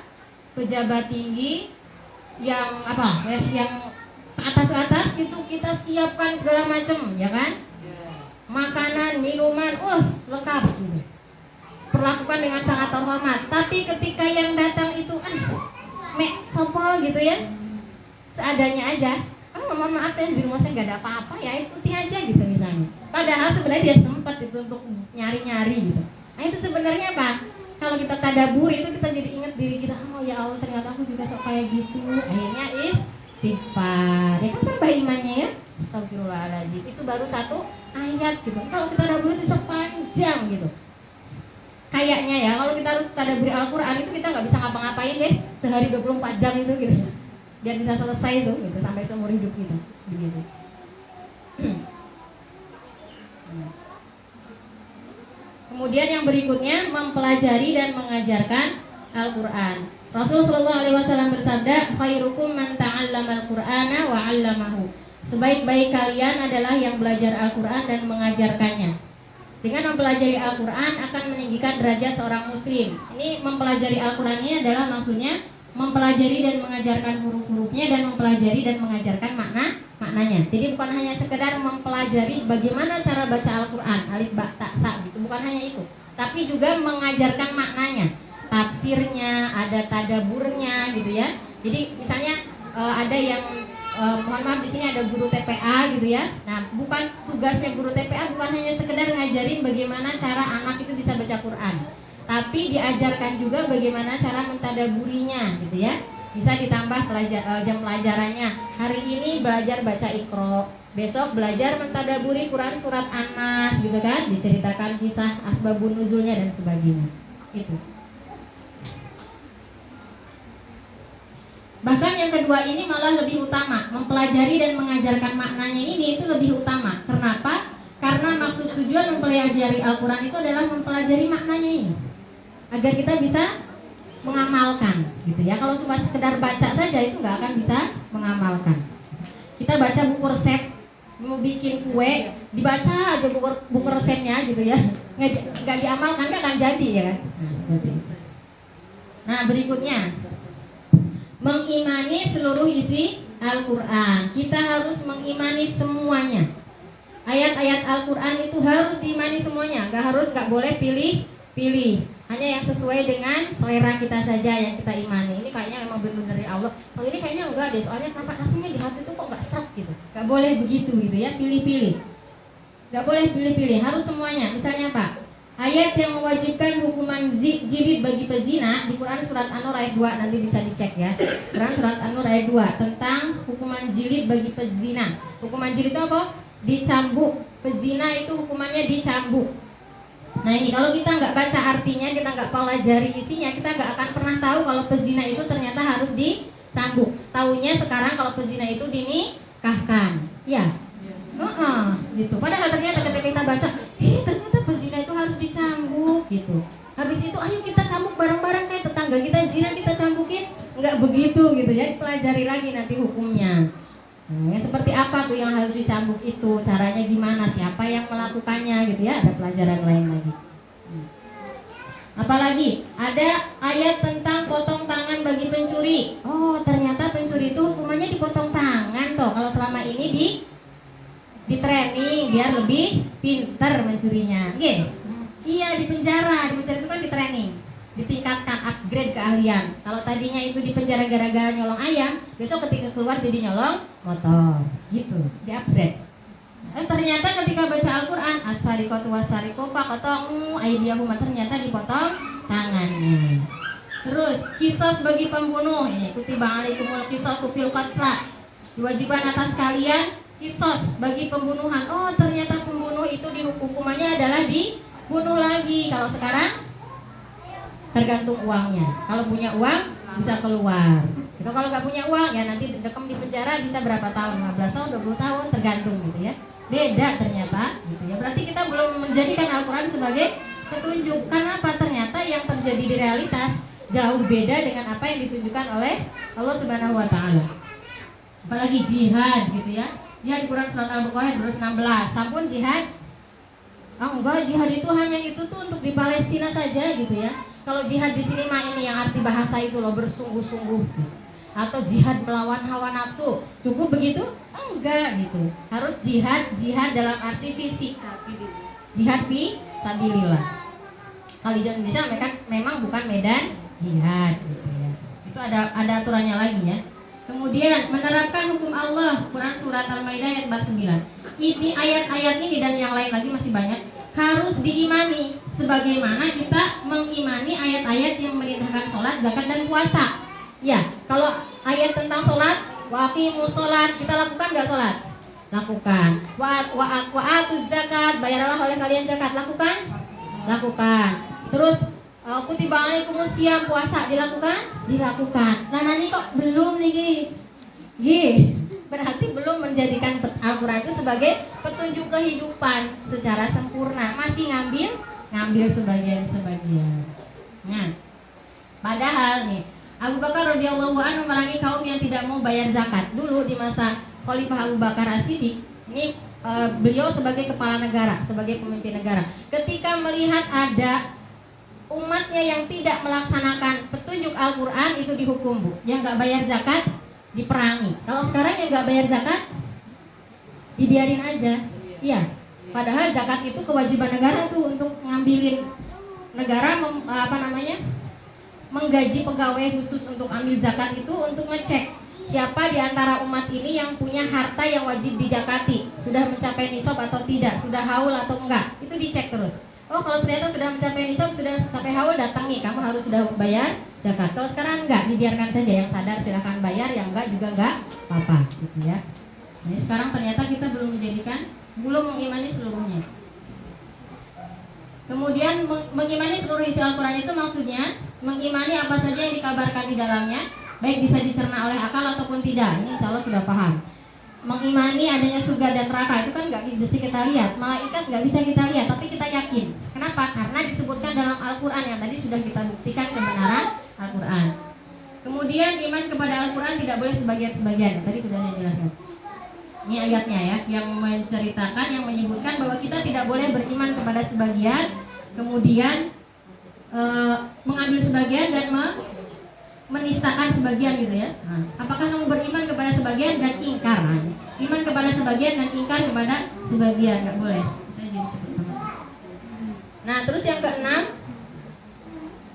pejabat tinggi, yang apa? Yang atas-atas itu kita siapkan segala macam, ya kan? Makanan, minuman, lengkap gitu. Perlakukan dengan sangat terhormat. Tapi ketika yang datang itu sopo gitu ya, seadanya aja. Mohon maaf ya, di rumah saya nggak ada apa-apa ya, ikuti aja gitu misalnya. Padahal sebenarnya dia sempat itu untuk nyari-nyari gitu. Nah itu sebenarnya apa? Kalau kita tadabur itu kita jadi ingat diri kita. Oh ya Allah, ternyata aku juga sok kayak gitu. Akhirnya istighfar. Ya kan tambah imannya ya. Astagfirullahaladzim. Itu baru satu ayat gitu. Kalau kita tadabur itu sepanjang gitu. Kayaknya ya, kalau kita harus tadaburi Al-Quran itu kita nggak bisa ngapa-ngapain guys. Sehari 24 jam itu gitu. Biar bisa selesai tuh gitu, sampai seumur hidup kita begitu. Kemudian yang berikutnya mempelajari dan mengajarkan Al-Quran. Rasul Shallallahu Alaihi Wasallam bersabda, khairukum man ta'allama al-Qur'ana wa 'allamahu. Sebaik-baik kalian adalah yang belajar Al-Quran dan mengajarkannya. Dengan mempelajari Al-Quran akan meninggikan derajat seorang muslim. Ini mempelajari Al-Quran ini adalah maksudnya mempelajari dan mengajarkan huruf-hurufnya dan mempelajari dan mengajarkan maknanya. Jadi bukan hanya sekedar mempelajari bagaimana cara baca Al-Quran, alif ba ta sa gitu, bukan hanya itu. Tapi juga mengajarkan maknanya, tafsirnya, ada tadaburnya gitu ya. Jadi misalnya ada yang mohon maaf di sini ada guru TPA gitu ya. Nah, bukan tugasnya guru TPA bukan hanya sekedar ngajarin bagaimana cara anak itu bisa baca Quran, tapi diajarkan juga bagaimana cara mentadaburinya gitu ya. Bisa ditambah jam pelajarannya. Hari ini belajar baca Iqra, besok belajar mentadaburi Quran surat An-Nas gitu kan, diceritakan kisah asbabun nuzulnya dan sebagainya. Itu. Bahkan yang kedua ini malah lebih utama, mempelajari dan mengajarkan maknanya ini itu lebih utama. Kenapa? Karena maksud tujuan mempelajari Al-Quran itu adalah mempelajari maknanya ini, agar kita bisa mengamalkan gitu ya. Kalau cuma sekedar baca saja itu nggak akan bisa mengamalkan. Kita baca buku resep, mau bikin kue, dibaca aja buku resepnya gitu ya, nggak diamalkan nggak akan jadi ya kan. Nah berikutnya, mengimani seluruh isi Al-Quran. Kita harus mengimani semuanya. Ayat-ayat Al-Quran itu harus diimani semuanya, nggak boleh pilih. Hanya yang sesuai dengan selera kita saja yang kita imani. Ini kayaknya memang benar dari Allah. Kalau ini kayaknya enggak deh, soalnya kenapa rasanya di hati itu kok nggak seret gitu. Nggak boleh begitu gitu ya, pilih-pilih. Nggak boleh pilih-pilih, harus semuanya. Misalnya apa? Ayat yang mewajibkan hukuman jilid bagi pezina di Quran surat An-Nur ayat 2, nanti bisa dicek ya. Quran surat An-Nur ayat 2 tentang hukuman jilid bagi pezina. Hukuman jilid itu apa? Dicambuk. Pezina itu hukumannya dicambuk. Nah ini kalau kita nggak baca artinya, kita nggak pelajari isinya, kita nggak akan pernah tahu kalau pezina itu ternyata harus dicambuk. Taunya sekarang kalau pezina itu dinikahkan, ya, gitu. Padahal ternyata ketika kita baca, ternyata pezina itu harus dicambuk, gitu. Habis itu, ayo kita cambuk bareng-bareng kayak tetangga kita zina kita cambukin, nggak begitu, gitu ya. Pelajari lagi nanti hukumnya. Nah, seperti apa tuh yang harus dicambuk itu, caranya gimana, siapa yang melakukannya gitu ya, ada pelajaran lain lagi. Apalagi ada ayat tentang potong tangan bagi pencuri. Oh ternyata pencuri itu hukumannya dipotong tangan toh. Kalau selama ini di training biar lebih pinter mencurinya. Iya di penjara itu kan di training. ditingkatkan, upgrade keahlian. Kalau tadinya itu di penjara gara-gara nyolong ayam, besok ketika keluar jadi nyolong motor, gitu, di-upgrade. Ternyata ketika baca Al-Quran, as-sariqatu was-sariqu faqta'u aydiyahuma, ternyata dipotong tangannya. Terus kisos bagi pembunuh, ini kutiba alaikumul qisasu fil qatla, diwajibkan atas kalian kisos bagi pembunuhan. Oh, ternyata pembunuh itu hukumannya adalah dibunuh lagi. Kalau sekarang tergantung uangnya. Kalau punya uang bisa keluar. Kalau nggak punya uang ya nanti dekam di penjara bisa berapa tahun, 15 tahun, 20 tahun, tergantung gitu ya. Beda ternyata gitu ya. Berarti kita belum menjadikan Al-Quran sebagai petunjuk. Kenapa? Ternyata yang terjadi di realitas jauh beda dengan apa yang ditunjukkan oleh Allah Subhanahu wa taala. Apalagi jihad gitu ya. Jihad di Quran surat Al-Baqarah 216. Sampun jihad? Enggak, jihad itu hanya itu tuh untuk di Palestina saja gitu ya. Kalau jihad di sini mah ini yang arti bahasa itu loh, bersungguh-sungguh. Atau jihad melawan hawa nafsu. Cukup begitu? Enggak gitu. Harus jihad dalam arti fisik. Jihad fi sabilillah. Kalau di Indonesia mereka memang bukan medan jihad gitu ya. Itu ada aturannya lagi ya. Kemudian menerapkan hukum Allah, Quran surat Al-Maidah ayat 49. Ini ayat-ayat ini dan yang lain lagi masih banyak harus diimani sebagaimana kita mengimani ayat-ayat yang memerintahkan sholat, zakat dan puasa. Ya, kalau ayat tentang sholat, wa aqimus sholat, kita lakukan nggak sholat? Lakukan. Wa atuz zakat, bayarlah oleh kalian zakat, lakukan? Lakukan. Terus kutiba alaikumus syiyam, puasa dilakukan? Dilakukan. Nah nanti kok belum nih berarti belum menjadikan Al-Quran itu sebagai petunjuk kehidupan secara sempurna, masih ngambil sebagian. Nah, padahal nih Abu Bakar radhiyallahu anhu memerangi kaum yang tidak mau bayar zakat. Dulu di masa Khalifah Abu Bakar As-Siddiq, ini beliau sebagai kepala negara, sebagai pemimpin negara. Ketika melihat ada umatnya yang tidak melaksanakan petunjuk Al-Quran, itu dihukum, Bu. Yang nggak bayar zakat diperangi. Kalau sekarang yang nggak bayar zakat dibiarin aja. Iya. Padahal zakat itu kewajiban negara tuh untuk ngambilin negara menggaji pegawai khusus untuk ambil zakat itu untuk ngecek siapa di antara umat ini yang punya harta yang wajib dizakati, sudah mencapai nisab atau tidak, sudah haul atau enggak. Itu dicek terus. Oh, kalau ternyata sudah mencapai nisab, sudah sampai haul, datangi, kamu harus sudah bayar zakat. Kalau sekarang enggak, dibiarkan saja, yang sadar silahkan bayar, yang enggak juga enggak apa-apa gitu ya. Nah, sekarang ternyata kita belum mengimani seluruhnya. Kemudian mengimani seluruh isi Al-Quran itu maksudnya mengimani apa saja yang dikabarkan di dalamnya, baik bisa dicerna oleh akal ataupun tidak. Ini insya Allah sudah paham. Mengimani adanya surga dan neraka itu kan nggak bisa kita lihat, malaikat nggak bisa kita lihat, tapi kita yakin. Kenapa? Karena disebutkan dalam Al-Quran yang tadi sudah kita buktikan kebenaran Al-Quran. Kemudian iman kepada Al-Quran tidak boleh sebagian-sebagian. Tadi sudah saya jelaskan. Ini ayatnya ya, yang menceritakan, yang menyebutkan bahwa kita tidak boleh beriman kepada sebagian, kemudian mengambil sebagian dan menistakan sebagian gitu ya. Nah, apakah kamu beriman kepada sebagian dan ingkar? Iman kepada sebagian dan ingkar kepada sebagian, nggak boleh. Saya jadi cepet sama. Nah, terus yang keenam,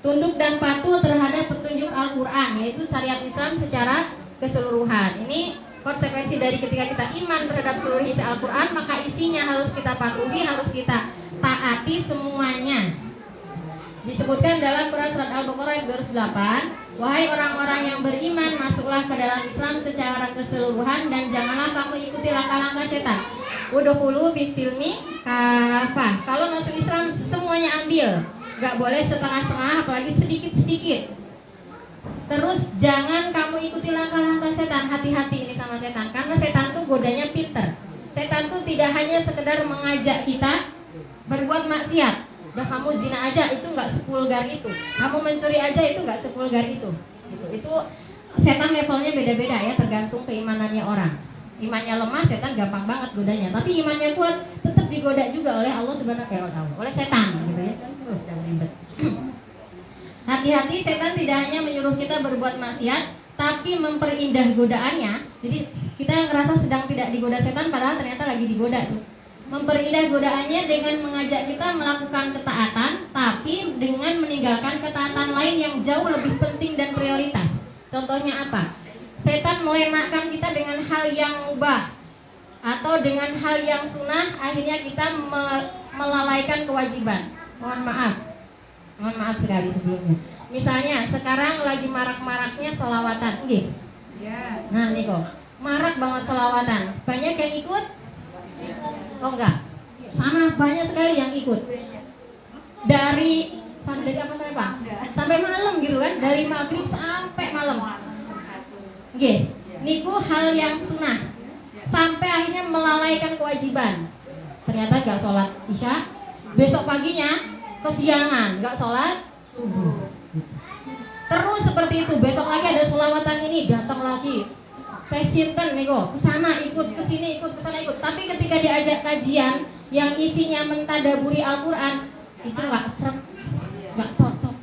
tunduk dan patuh terhadap petunjuk Al-Quran, yaitu syariat Islam secara keseluruhan. Ini konsekuensi dari ketika kita iman terhadap seluruh isi Al-Quran, maka isinya harus kita patuhi, harus kita taati semuanya. Disebutkan dalam Quran surat Al-Baqarah ayat 208, wahai orang-orang yang beriman, masuklah ke dalam Islam secara keseluruhan dan janganlah kamu ikuti langkah-langkah setan. Udkhulu fis-silmi kafah. Kalau masuk Islam semuanya ambil, nggak boleh setengah-setengah, apalagi sedikit-sedikit. Terus jangan kamu ikuti langkah-langkah setan. Hati-hati ini sama setan, karena setan tuh godanya pinter. Setan tuh tidak hanya sekedar mengajak kita berbuat maksiat. Udah kamu zina aja itu nggak sepulgar itu, kamu mencuri aja itu nggak sepulgar itu. Itu setan levelnya beda-beda ya, tergantung keimanannya orang. Imannya lemah, setan gampang banget godanya. Tapi imannya kuat, tetap digoda juga oleh Allah Subhanahu wa taala, oleh setan gitu ya. Terus jangan ribet. Hati-hati, setan tidak hanya menyuruh kita berbuat maksiat, tapi memperindah godaannya. Jadi kita ngerasa sedang tidak digoda setan, padahal ternyata lagi digoda tuh. Memperindah godaannya dengan mengajak kita melakukan ketaatan, tapi dengan meninggalkan ketaatan lain yang jauh lebih penting dan prioritas. Contohnya apa? Setan melenakkan kita dengan hal yang mubah atau dengan hal yang sunnah, akhirnya kita melalaikan kewajiban. Mohon maaf sekali sebelumnya. Misalnya sekarang lagi marak-maraknya selawatan, gitu. Nah nih kok, marak banget selawatan. Banyak yang ikut? Oh enggak, sama banyak sekali yang ikut. Dari apa sampai Pak? Sampai malam gitu kan? Dari maghrib sampai malam. Oke, niku hal yang sunnah. Sampai akhirnya melalaikan kewajiban. Ternyata gak sholat isya. Besok paginya kesiangan, gak sholat subuh. Terus seperti itu. Besok lagi ada selawatan ini, datang lagi. Saya simpen nih kok, kesana ikut, kesini ikut, kesana ikut. Tapi ketika diajak kajian yang isinya mentadaburi Al-Quran, itu gak seret, gak cocok.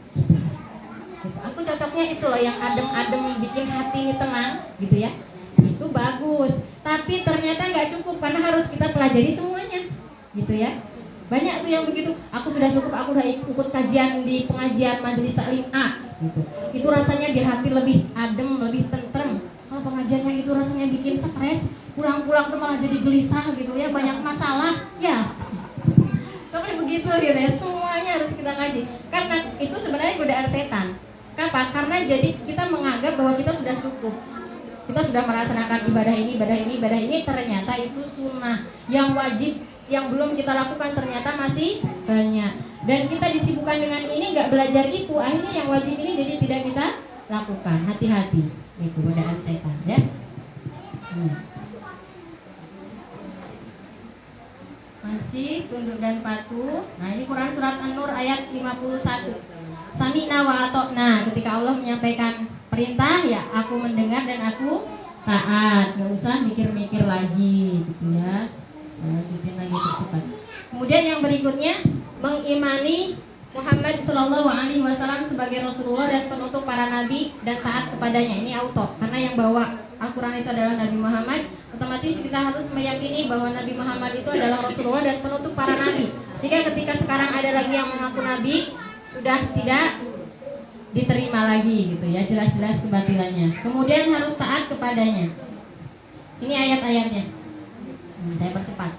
Aku cocoknya itu loh, yang adem-adem bikin hati ini tenang, gitu ya. Itu bagus. Tapi ternyata gak cukup karena harus kita pelajari semuanya, gitu ya. Banyak tuh yang begitu. Aku sudah cukup, aku udah ikut kajian di pengajian majelis taklim A, gitu. Itu rasanya di hati lebih adem, lebih tentrem. Kalau pengajiannya itu rasanya bikin stres, pulang-pulang tuh malah jadi gelisah gitu ya, banyak masalah ya. Seperti begitu gitu ya, semuanya harus kita kaji. Karena itu sebenarnya godaan setan. Kenapa? Karena jadi kita menganggap bahwa kita sudah cukup. Kita sudah melaksanakan ibadah ini, ternyata itu sunnah. Yang wajib, yang belum kita lakukan ternyata masih banyak. Dan kita disibukkan dengan ini, nggak belajar itu, akhirnya yang wajib ini jadi tidak kita lakukan. Hati-hati. Itu godaan setan ya. Masih tunduk dan patuh. Nah ini Quran surat An-Nur ayat 51. Sami'na wa ata'na. Ketika Allah menyampaikan perintah, ya aku mendengar dan aku taat. Gak usah mikir-mikir lagi gitu ya. Bikin lagi cepat. Kemudian yang berikutnya, mengimani Muhammad Sallallahu Alaihi Wasallam sebagai Rasulullah dan penutup para nabi dan taat kepadanya. Ini auto, karena yang bawa Al-Quran itu adalah Nabi Muhammad. Otomatis kita harus meyakini bahwa Nabi Muhammad itu adalah Rasulullah dan penutup para nabi. Jika ketika sekarang ada lagi yang mengaku nabi, sudah tidak diterima lagi gitu ya, jelas-jelas kebatilannya. Kemudian harus taat kepadanya. Ini ayat-ayatnya. Saya percepat.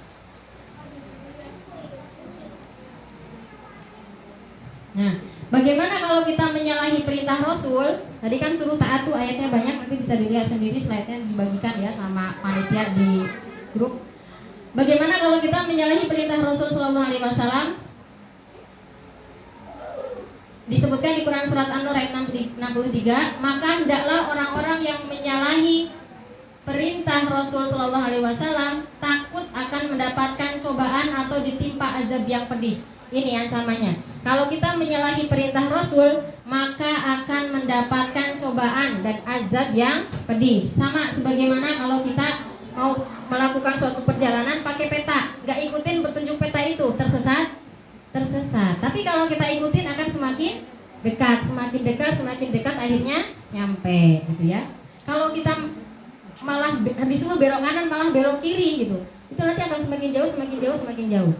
Nah, bagaimana kalau kita menyalahi perintah Rasul? Tadi kan suruh taat tuh ayatnya banyak, nanti bisa dilihat sendiri, slide-nya dibagikan ya sama panitia di grup. Bagaimana kalau kita menyalahi perintah Rasul Sallallahu Alaihi Wasallam? Disebutkan di Quran surat An-Nur ayat 63, maka hendaklah orang-orang yang menyalahi perintah Rasul Sallallahu Alaihi Wasallam takut akan mendapatkan cobaan atau ditimpa azab yang pedih. Ini ancamannya. Kalau kita menyalahi perintah Rasul, maka akan mendapatkan cobaan dan azab yang pedih. Sama sebagaimana kalau kita mau melakukan suatu perjalanan pakai peta, nggak ikutin petunjuk peta itu, tersesat. Tapi kalau kita ikutin akan semakin dekat, akhirnya nyampe, gitu ya. Kalau kita malah habis dulu belok kanan malah belok kiri gitu, itu nanti akan semakin jauh.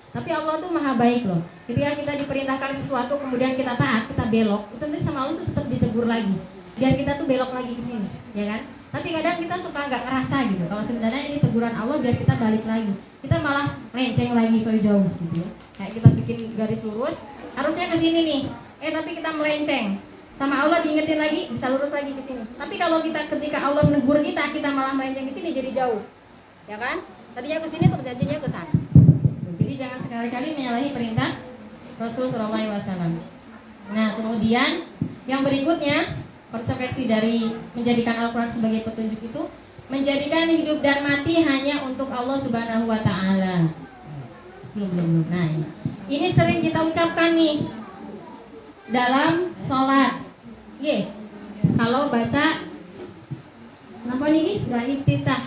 Tapi Allah tuh maha baik loh. Ketika kita diperintahkan sesuatu kemudian kita taat, kita belok, itu nanti sama Allah tuh tetap ditegur lagi, biar kita tuh belok lagi ke sini, ya kan? Tapi kadang kita suka nggak ngerasa gitu. Kalau sebenarnya ini teguran Allah biar kita balik lagi, kita malah lenceng lagi so jauh gitu ya. Kayak kita bikin garis lurus, harusnya ke sini nih, tapi kita melenceng. Sama Allah diingetin lagi, bisa lurus lagi ke sini. Tapi kalau kita ketika Allah menegur kita malah melenceng ke sini jadi jauh, ya kan? Tadinya ke sini terjadinya ke sana. Jadi jangan sekali-kali menyalahi perintah Rasul Sallallahu Alaihi Wasallam. Nah, kemudian yang berikutnya, konsekuensi dari menjadikan Al-Quran sebagai petunjuk itu, menjadikan hidup dan mati hanya untuk Allah Subhanahu Wa Taala. Belum. Nah, ini sering kita ucapkan nih dalam sholat. Kalau baca, kenapa nih? Gak iftitah.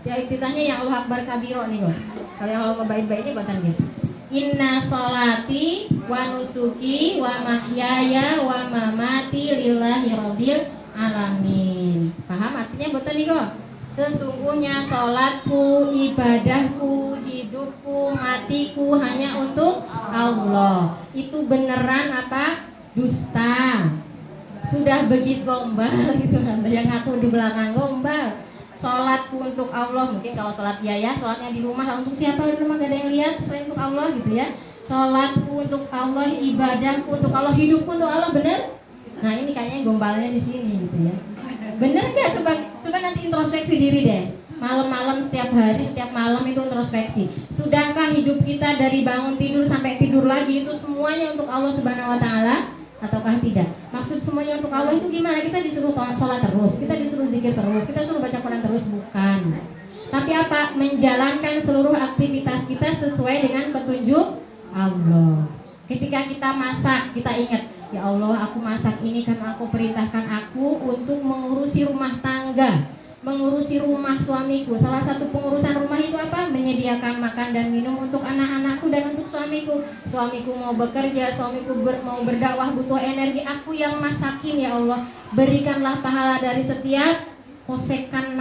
Ya iftitahnya yang Allah Akbar Kabiro nih loh. Kalau yang Allah baik-baik ini buatan gitu. Inna sholati wa nusuki wa mahyaya wa mamati lillahi rabbil alamin. Paham artinya buatan nih kok? Sesungguhnya sholatku, ibadahku, hidupku, matiku hanya untuk Allah. Itu beneran apa? Dusta. Sudah begitu gombal gitu kan, yang ngaku di belakang gombal. Sholatku untuk Allah, mungkin kalau sholat ya sholatnya di rumah lah, untuk siapa di rumah gak ada yang lihat selain untuk Allah gitu ya. Sholatku untuk Allah, ibadahku untuk Allah, hidupku untuk Allah, bener? Nah ini kayaknya gombalnya di sini gitu ya. Bener nggak? Coba nanti introspeksi diri deh. Malam-malam setiap hari, setiap malam itu introspeksi. Sudahkah hidup kita dari bangun tidur sampai tidur lagi itu semuanya untuk Allah Subhanahu Wa Taala, ataukah tidak? Maksud semuanya untuk Allah itu gimana? Kita disuruh sholat terus, kita disuruh zikir terus, kita disuruh baca Quran terus, bukan. Tapi apa? Menjalankan seluruh aktivitas kita sesuai dengan petunjuk Allah. Ketika kita masak, kita ingat, ya Allah, aku masak ini karena aku perintahkan aku untuk mengurusi rumah tangga, mengurusi rumah suamiku. Salah satu pengurusan rumah itu apa? Menyediakan makan dan minum untuk anak-anakku dan untuk suamiku. Suamiku mau bekerja, suamiku mau berdakwah, butuh energi, aku yang masakin ya Allah. Berikanlah pahala dari setiap kosekan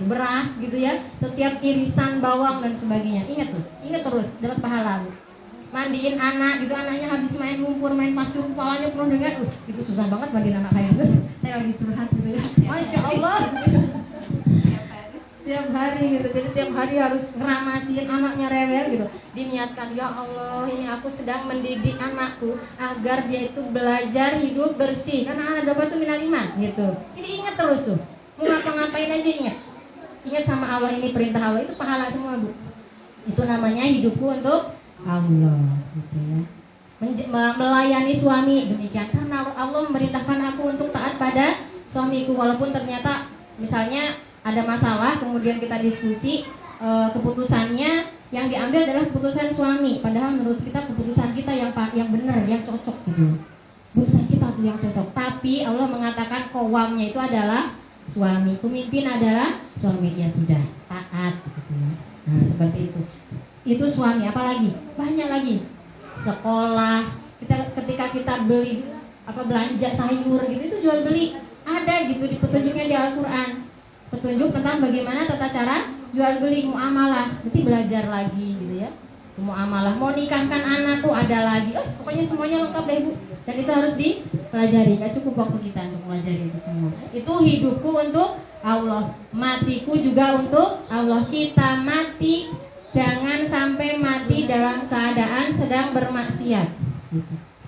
beras gitu ya, setiap irisan bawang dan sebagainya. Ingat tuh, ingat terus, dapat pahala. Mandiin anak gitu, anaknya habis main lumpur, main pasir, kepalanya penuh dengan itu susah banget mandiin anak kayak gitu. Saya lagi curhat gitu ya. Masya Allah. Tiap hari gitu, jadi tiap hari harus ngeramasin anaknya rewel gitu. Diniatkan, ya Allah, ini aku sedang mendidik anakku agar dia itu belajar hidup bersih, karena anak domba itu minal iman gitu. Jadi ingat terus tuh, mau ngapa-ngapain aja ingat. Ingat sama Allah, ini perintah Allah, itu pahala semua Bu. Itu namanya hidupku untuk Allah gitu ya. Melayani suami demikian, karena Allah memerintahkan aku untuk taat pada suamiku. Walaupun ternyata misalnya ada masalah, kemudian kita diskusi, keputusannya yang diambil adalah keputusan suami, padahal menurut kita keputusan kita yang benar, yang cocok gitu. Keputusan kita tuh yang cocok, tapi Allah mengatakan qawamnya itu adalah suami, pemimpin adalah suami, ya sudah taat gitu ya. Nah seperti itu. Itu suami, apalagi banyak lagi, sekolah, ketika kita beli belanja sayur gitu, itu jual beli ada gitu di petunjuknya di Al-Quran, petunjuk tentang bagaimana tata cara jual beli, muamalah, nanti belajar lagi gitu ya, muamalah. Mau nikahkan anak tuh ada lagi, pokoknya semuanya lengkap deh Bu, dan itu harus dipelajari. Gak cukup waktu kita untuk pelajari itu semua. Itu hidupku untuk Allah, matiku juga untuk Allah. Kita mati, jangan sampai mati dalam keadaan sedang bermaksiat.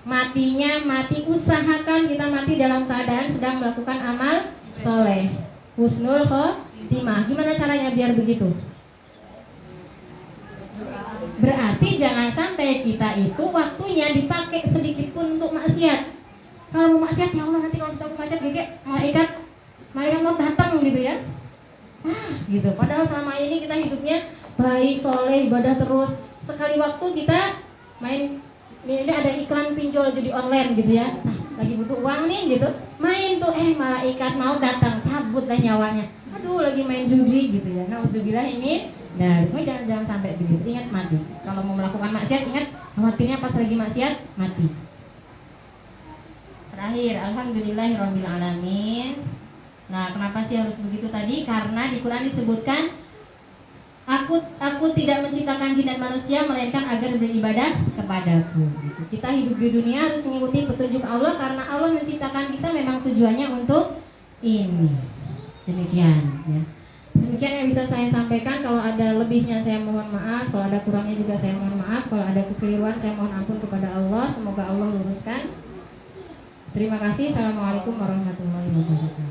Matinya mati, usahakan kita mati dalam keadaan sedang melakukan amal soleh, husnul khotimah. Gimana caranya biar begitu? Berarti jangan sampai kita itu waktunya dipakai sedikit pun untuk maksiat. Kalau mau maksiat, ya Allah, nanti kalau bisa aku maksiat malaikat mau datang gitu ya. Gitu. Padahal selama ini kita hidupnya baik, soleh, ibadah terus. Sekali waktu kita main, ini ada iklan pinjol judi online gitu ya. Nah, lagi butuh uang nih gitu, main tuh, malaikat mau datang, cabut lah nyawanya. Aduh, lagi main judi gitu ya. Nauzubillah ini. Nah, jangan sampai begitu. Ingat mati. Kalau mau melakukan maksiat, ingat khawatirnya pas lagi maksiat mati. Terakhir, alhamdulillahirabbil alamin. Nah, kenapa sih harus begitu tadi? Karena di Quran disebutkan, Aku tidak menciptakan jin dan manusia melainkan agar beribadah kepadaku. Kita hidup di dunia harus mengikuti petunjuk Allah, karena Allah menciptakan kita memang tujuannya untuk ini. Demikian ya. Demikian yang bisa saya sampaikan. Kalau ada lebihnya saya mohon maaf, kalau ada kurangnya juga saya mohon maaf, kalau ada kekeliruan saya mohon ampun kepada Allah. Semoga Allah luruskan. Terima kasih. Assalamualaikum warahmatullahi wabarakatuh.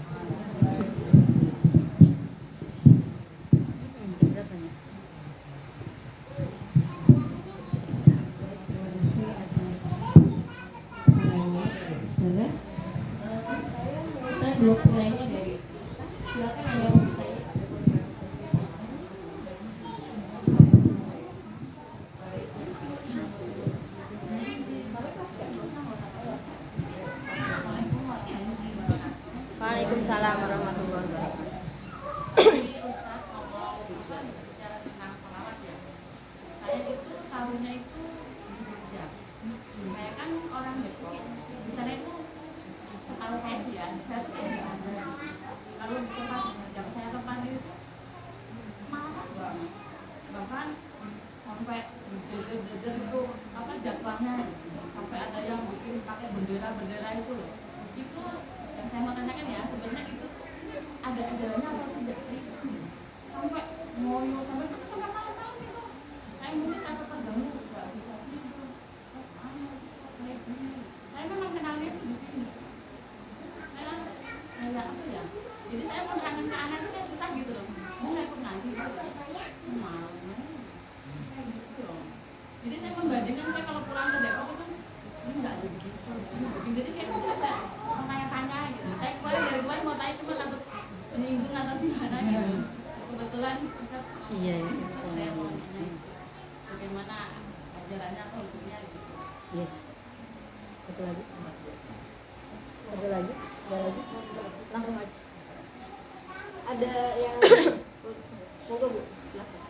Dua pertanyaannya dari silakan yang mau bertanya. Waalaikumsalam warahmatullahi wabarakatuh. Saya itu tahunya itu saya kan orang Depok, di sana itu kalau saya sih ya, saya tuh kalau di tempat saya tempat itu berdarah itu loh. Itu yang saya mau tanyakan ya, sebenarnya itu ada ajarannya atau tidak sih? Sampai ngoyo sampai tahun itu. Saya mungkin takut terganggu nggak bisa tidur. Saya memang kenalnya itu di sini. Saya kayak apa ya? Jadi saya mau nerangin ke anak itu kayak susah gitu loh. Mau nggak ikut ngaji? Mau. Kayak gitu loh. Jadi saya membandingkan, saya kalau pulang ke Depok itu ini nggak ada begitu. Jadi kayak gitu saya mau tanya-tanya gitu. Saya dari kemarin mau tanya cuma takut menyinggung atau gimana gitu. Kebetulan bisa. Iya. Saya mau nanya bagaimana ajarannya atau hukumnya gitu. Iya. Satu lagi. Ada lagi? Langsung aja. Ada yang monggo Bu, silakan.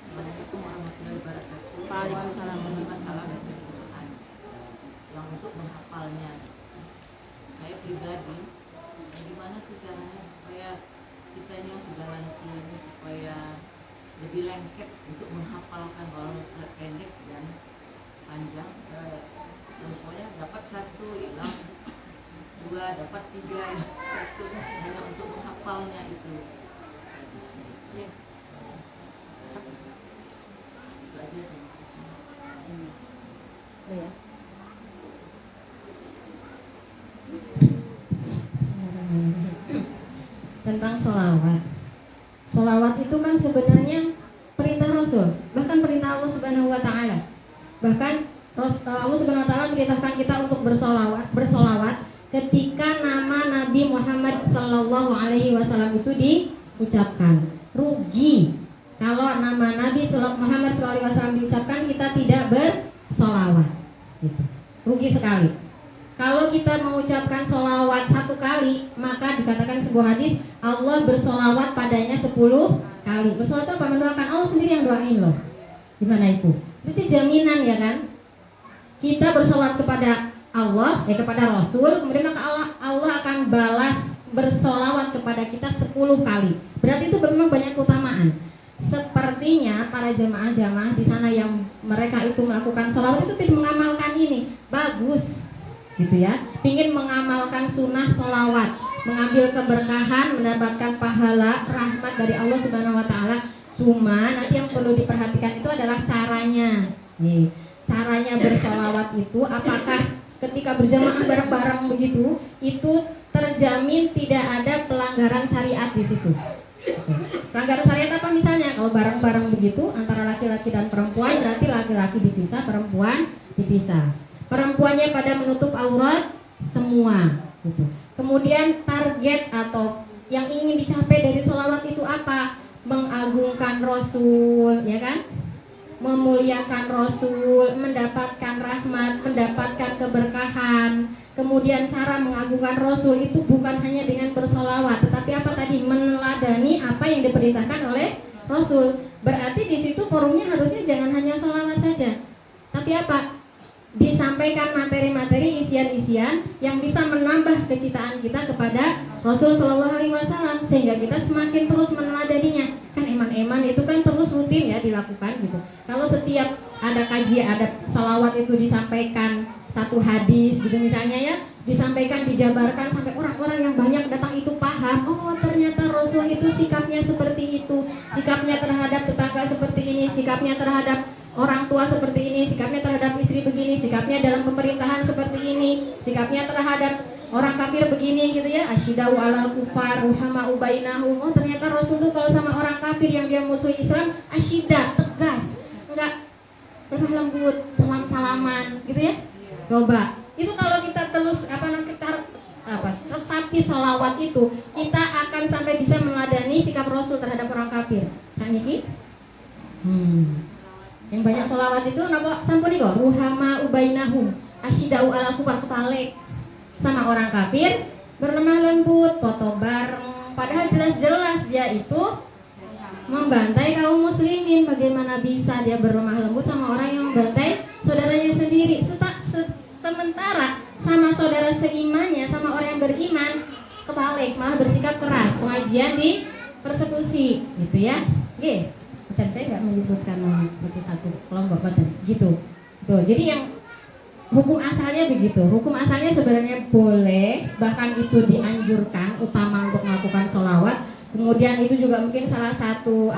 Assalamualaikum warahmatullahi wabarakatuh. Waalaikumsalam. Masalah dan yang untuk menghafalnya. Saya pribadi, bagaimana sih caranya supaya kita ini yang sudah lansia supaya lebih lengket untuk menghafalkan walau surat pendek dan panjang. Semuanya dapat satu hilang, dua dapat tiga, satu hanya untuk menghafalnya itu. Iya. Itu aja. Terima kasih. Ya. Tentang sholawat. Sholawat itu kan sebenarnya perintah Rasul, bahkan perintah Allah Subhanahu Wa Taala. Bahkan Allah Subhanahu Wa Taala perintahkan kita untuk bersolawat ketika nama Nabi Muhammad Sallallahu Alaihi Wasallam itu diucapkan. Rugi kalau nama Nabi Muhammad Sallallahu Alaihi Wasallam diucapkan kita tidak bersolawat. Gitu. Rugi sekali. Kalau kita mengucapkan solawat 1 kali, maka dikatakan sebuah hadis Allah bersolawat padanya 10 kali. Bersolawat itu apa? Mendoakan. Allah sendiri yang doain loh. Gimana itu? Itu jaminan ya kan? Kita bersolawat kepada Allah, kepada Rasul, kemudian maka Allah akan balas bersolawat kepada kita 10 kali. Berarti itu memang banyak keutamaan. Sepertinya para jamaah-jamaah di sana yang mereka itu melakukan solawat itu tidak mengamalkan ini. Bagus. Gitu ya, ingin mengamalkan sunnah sholawat, mengambil keberkahan, mendapatkan pahala rahmat dari Allah Subhanahu Wa Taala. Cuma nanti yang perlu diperhatikan itu adalah caranya. Nih, caranya bersolawat itu apakah ketika berjamaah bareng-bareng begitu, itu terjamin tidak ada pelanggaran syariat di situ. Pelanggaran syariat apa misalnya? Kalau bareng-bareng begitu antara laki-laki dan perempuan, berarti laki-laki dipisah, perempuan dipisah. Perempuannya pada menutup aurat semua gitu. Kemudian target atau yang ingin dicapai dari sholawat itu apa? Mengagungkan Rasul, ya kan? Memuliakan Rasul, mendapatkan rahmat, mendapatkan keberkahan. Kemudian cara mengagungkan Rasul itu bukan hanya dengan bersolawat, tetapi apa tadi? Meneladani apa yang diperintahkan oleh Rasul. Berarti di situ forumnya harusnya jangan hanya sholawat saja, tapi apa? Disampaikan materi-materi isian-isian yang bisa menambah kecintaan kita kepada Rasul Shallallahu Alaihi Wasallam sehingga kita semakin terus meneladaninya. Kan eman-eman itu kan terus rutin ya dilakukan gitu. Kalau setiap ada kajian, ada salawat itu disampaikan satu hadis gitu misalnya ya, disampaikan, dijabarkan sampai orang-orang yang banyak datang itu paham. Oh ternyata Rasul itu sikapnya seperti itu, sikapnya terhadap tetangga seperti ini, sikapnya terhadap orang tua seperti ini, sikapnya terhadap istri begini, sikapnya dalam pemerintahan seperti ini, sikapnya terhadap orang kafir begini gitu ya. Asyidau alal kufar ruhamau bainahum. Oh ternyata Rasul tuh kalau sama orang kafir yang dia musuh Islam asyida, tegas, enggak lemah lembut, salam-salaman gitu ya. Coba itu kalau kita terus resapi sholawat itu, kita akan sampai bisa meneladani sikap Rasul terhadap orang kafir. Nah Niki? Yang banyak sholawat itu napa sampun iko ruhama ubainahum asyidau ala kufar, kepalek sama orang kafir, berlemah lembut, foto bareng, padahal jelas-jelas dia itu membantai kaum muslimin. Bagaimana bisa dia berlemah lembut sama orang yang membantai saudaranya sendiri? Sementara sama saudara seimannya, sama orang yang beriman, kebalik malah bersikap keras, pengajian di persekusi gitu ya. Oke. Dan saya nggak menyebutkan satu-satu kelompok gitu. Tuh, jadi yang Hukum asalnya begitu. Hukum asalnya sebenarnya boleh, bahkan itu dianjurkan, utama untuk melakukan sholawat. Kemudian itu juga mungkin salah satu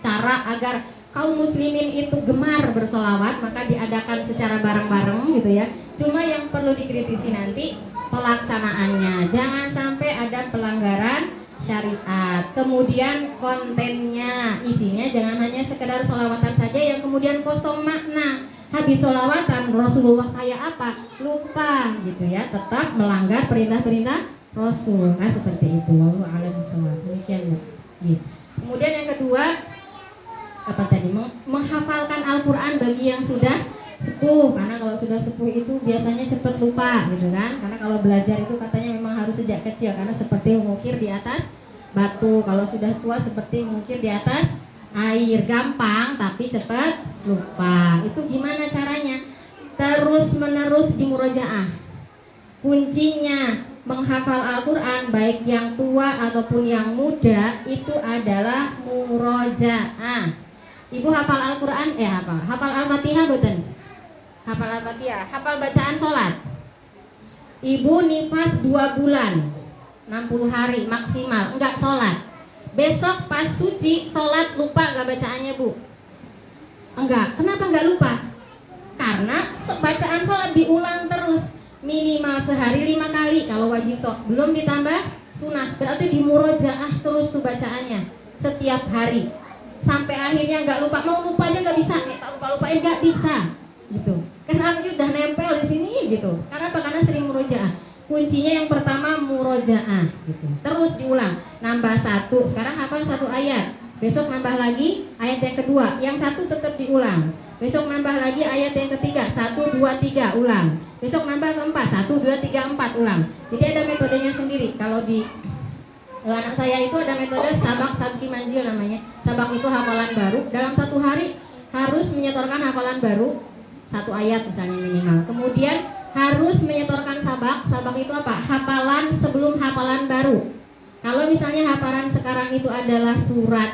cara agar kaum muslimin itu gemar bersolawat, maka diadakan secara bareng-bareng gitu ya. Cuma yang perlu dikritisi nanti pelaksanaannya, jangan sampai ada pelanggaran syariat. Kemudian kontennya, isinya jangan hanya sekedar sholawatan saja yang kemudian kosong makna. Habis sholawatan Rasulullah kayak apa? Lupa gitu ya. Tetap melanggar perintah-perintah Rasul. Nah seperti itu. Wallahu a'lam bishawab. Demikian ya. Gitu. Kemudian yang kedua apa tadi? Menghafalkan Al-Quran bagi yang sudah sepuh. Karena kalau sudah sepuh itu biasanya cepat lupa gitu kan. Karena kalau belajar itu katanya memang harus sejak kecil. Karena seperti mengukir di atas batu. Kalau sudah tua seperti mengukir di atas air, gampang tapi cepat lupa. Itu gimana caranya? Terus menerus di murojaah. Kuncinya menghafal Al-Quran baik yang tua ataupun yang muda itu adalah murojaah. Ibu hafal Al-Quran hafal Al-Fatihah boten? Hafal Al-Fatihah, hafal bacaan sholat. Ibu nifas 2 bulan 60 hari maksimal enggak sholat. Besok pas suci sholat lupa gak bacaannya bu? Enggak. Kenapa gak lupa? Karena bacaan sholat diulang terus, minimal sehari 5 kali kalau wajib toh, belum ditambah sunnah. Berarti dimurojaah terus tuh bacaannya setiap hari sampai akhirnya gak lupa. Mau lupa aja gak bisa, tak lupa-lupain gak bisa gitu. Kenapa udah nempel di sini gitu? Karena apa? Karena sering murojaah. Kuncinya yang pertama murojaah gitu. Terus diulang, nambah 1, sekarang hafal 1 ayat. Besok nambah lagi ayat yang kedua, yang 1 tetap diulang. Besok nambah lagi ayat yang ketiga, 1, 2, 3 ulang. Besok nambah keempat, 1, 2, 3, 4 ulang. Jadi ada metodenya sendiri. Kalau di anak saya itu ada metode sabak sabki manzil namanya. Sabak itu hafalan baru. Dalam 1 hari harus menyetorkan hafalan baru 1 ayat misalnya minimal. Kemudian harus menyetorkan sabak. Sabak itu apa? Hafalan sebelum hafalan baru. Kalau misalnya hafalan sekarang itu adalah surat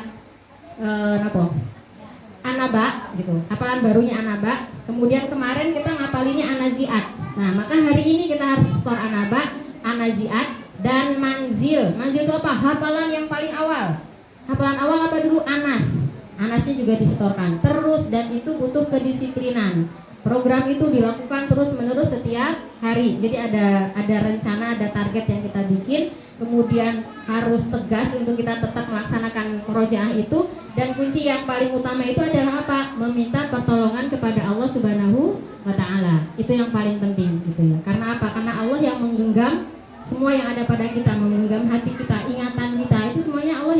An-Naba gitu. Hafalan barunya An-Naba. Kemudian kemarin kita ngapalinnya An-Nazi'at. Nah, maka hari ini kita harus setor An-Naba, An-Nazi'at dan Manzil. Manzil itu apa? Hafalan yang paling awal. Hafalan awal apa dulu? Anas. Anasnya juga disetorkan. Terus dan itu butuh kedisiplinan. Program itu dilakukan terus-menerus setiap hari. Jadi ada rencana, ada target yang kita bikin. Kemudian harus tegas untuk kita tetap melaksanakan murojaah itu. Dan kunci yang paling utama itu adalah apa? Meminta pertolongan kepada Allah Subhanahu wa Ta'ala. Itu yang paling penting gitu ya. Karena apa? Karena Allah yang menggenggam semua yang ada pada kita, menggenggam hati kita, ingatan kita. Itu semuanya Allah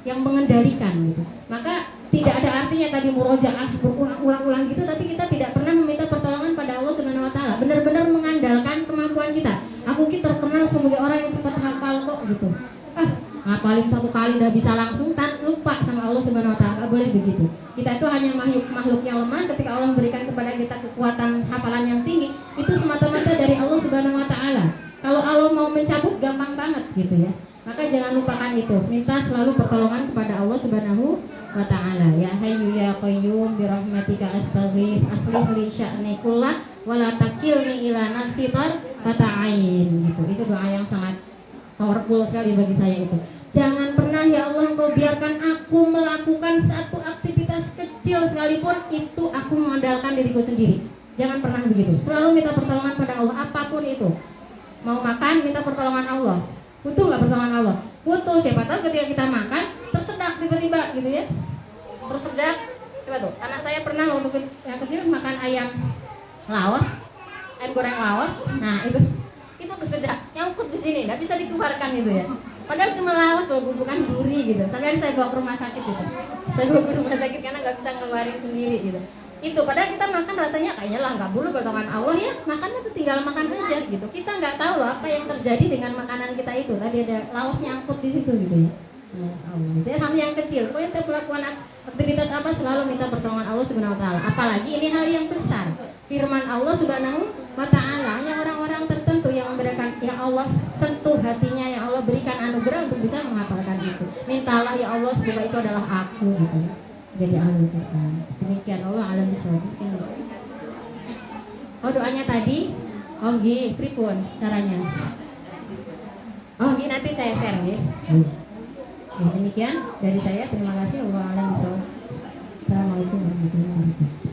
yang mengendalikan gitu. Maka tidak ada artinya tadi murojaah berulang-ulang gitu, tapi kita tidak pernah meminta pertolongan pada Allah Subhanahu wa Ta'ala. Benar-benar mengandalkan kemampuan kita. Aku terkenal sebagai orang yang cepat hafal kok gitu. Ngapalin 1 kali udah bisa langsung, tak lupa sama Allah Subhanahu wa Ta'ala. Gak boleh begitu. Kita itu hanya makhluk yang lemah. Ketika Allah memberikan kepada kita kekuatan hafalan yang tinggi, itu semata-mata dari Allah Subhanahu wa Ta'ala. Kalau Allah mau mencabut gampang banget gitu ya. Maka jangan lupakan itu. Minta selalu pertolongan kepada Allah Subhanahu wa Ta'ala. Ya Hayyu ya Qayyum birahmatika astaghfir aslih li sya'ni kullah wa la takilni ila nafsi tarfata'ain gitu. Itu doa yang sangat powerful sekali bagi saya itu. Jangan pernah ya Allah Engkau biarkan aku melakukan satu aktivitas kecil sekalipun itu aku mengandalkan diriku sendiri. Jangan pernah begitu. Selalu minta pertolongan pada Allah apapun itu. Mau makan minta pertolongan Allah. Butuh nggak pertolongan Allah? Butuh. Siapa tahu ketika kita makan tersedak tiba-tiba gitu ya. Tersedak. Coba tuh. Anak saya pernah waktu yang kecil makan ayam Laos, ayam goreng Laos. Nah itu kesedak. Nyangkut di sini, nggak bisa dikeluarkan gitu ya. Padahal cuma Laos loh, bukan duri gitu. Sampai saya bawa ke rumah sakit gitu. Saya bawa ke rumah sakit karena nggak bisa ngeluarin sendiri gitu. Itu padahal kita makan rasanya kayaknya lah nggak perlu pertolongan Allah ya, makannya tuh tinggal makan aja gitu. Kita nggak tahu loh apa yang terjadi dengan makanan kita itu. Tadi ada laosnya angkut di situ gitu ya. Itu hal yang kecil. Pokoknya kita melakukan aktivitas apa selalu minta pertolongan Allah Subhanahu wa Ta'ala. Apalagi ini hal yang besar. Firman Allah Subhanahu wa Ta'ala, hanya orang-orang tertentu yang memberikan, yang Allah sentuh hatinya, yang Allah berikan anugerah untuk bisa menghafalkan itu. Mintalah ya Allah semoga itu adalah aku gitu. Jadi ahli Quran. Demikian Allah alam bisawab. Oh, doanya tadi. Oh, nggih, pripun caranya? Oh, nggih, nanti saya share nggih. Ya, demikian dari saya. Terima kasih. Wassalamualaikum warahmatullahi wabarakatuh.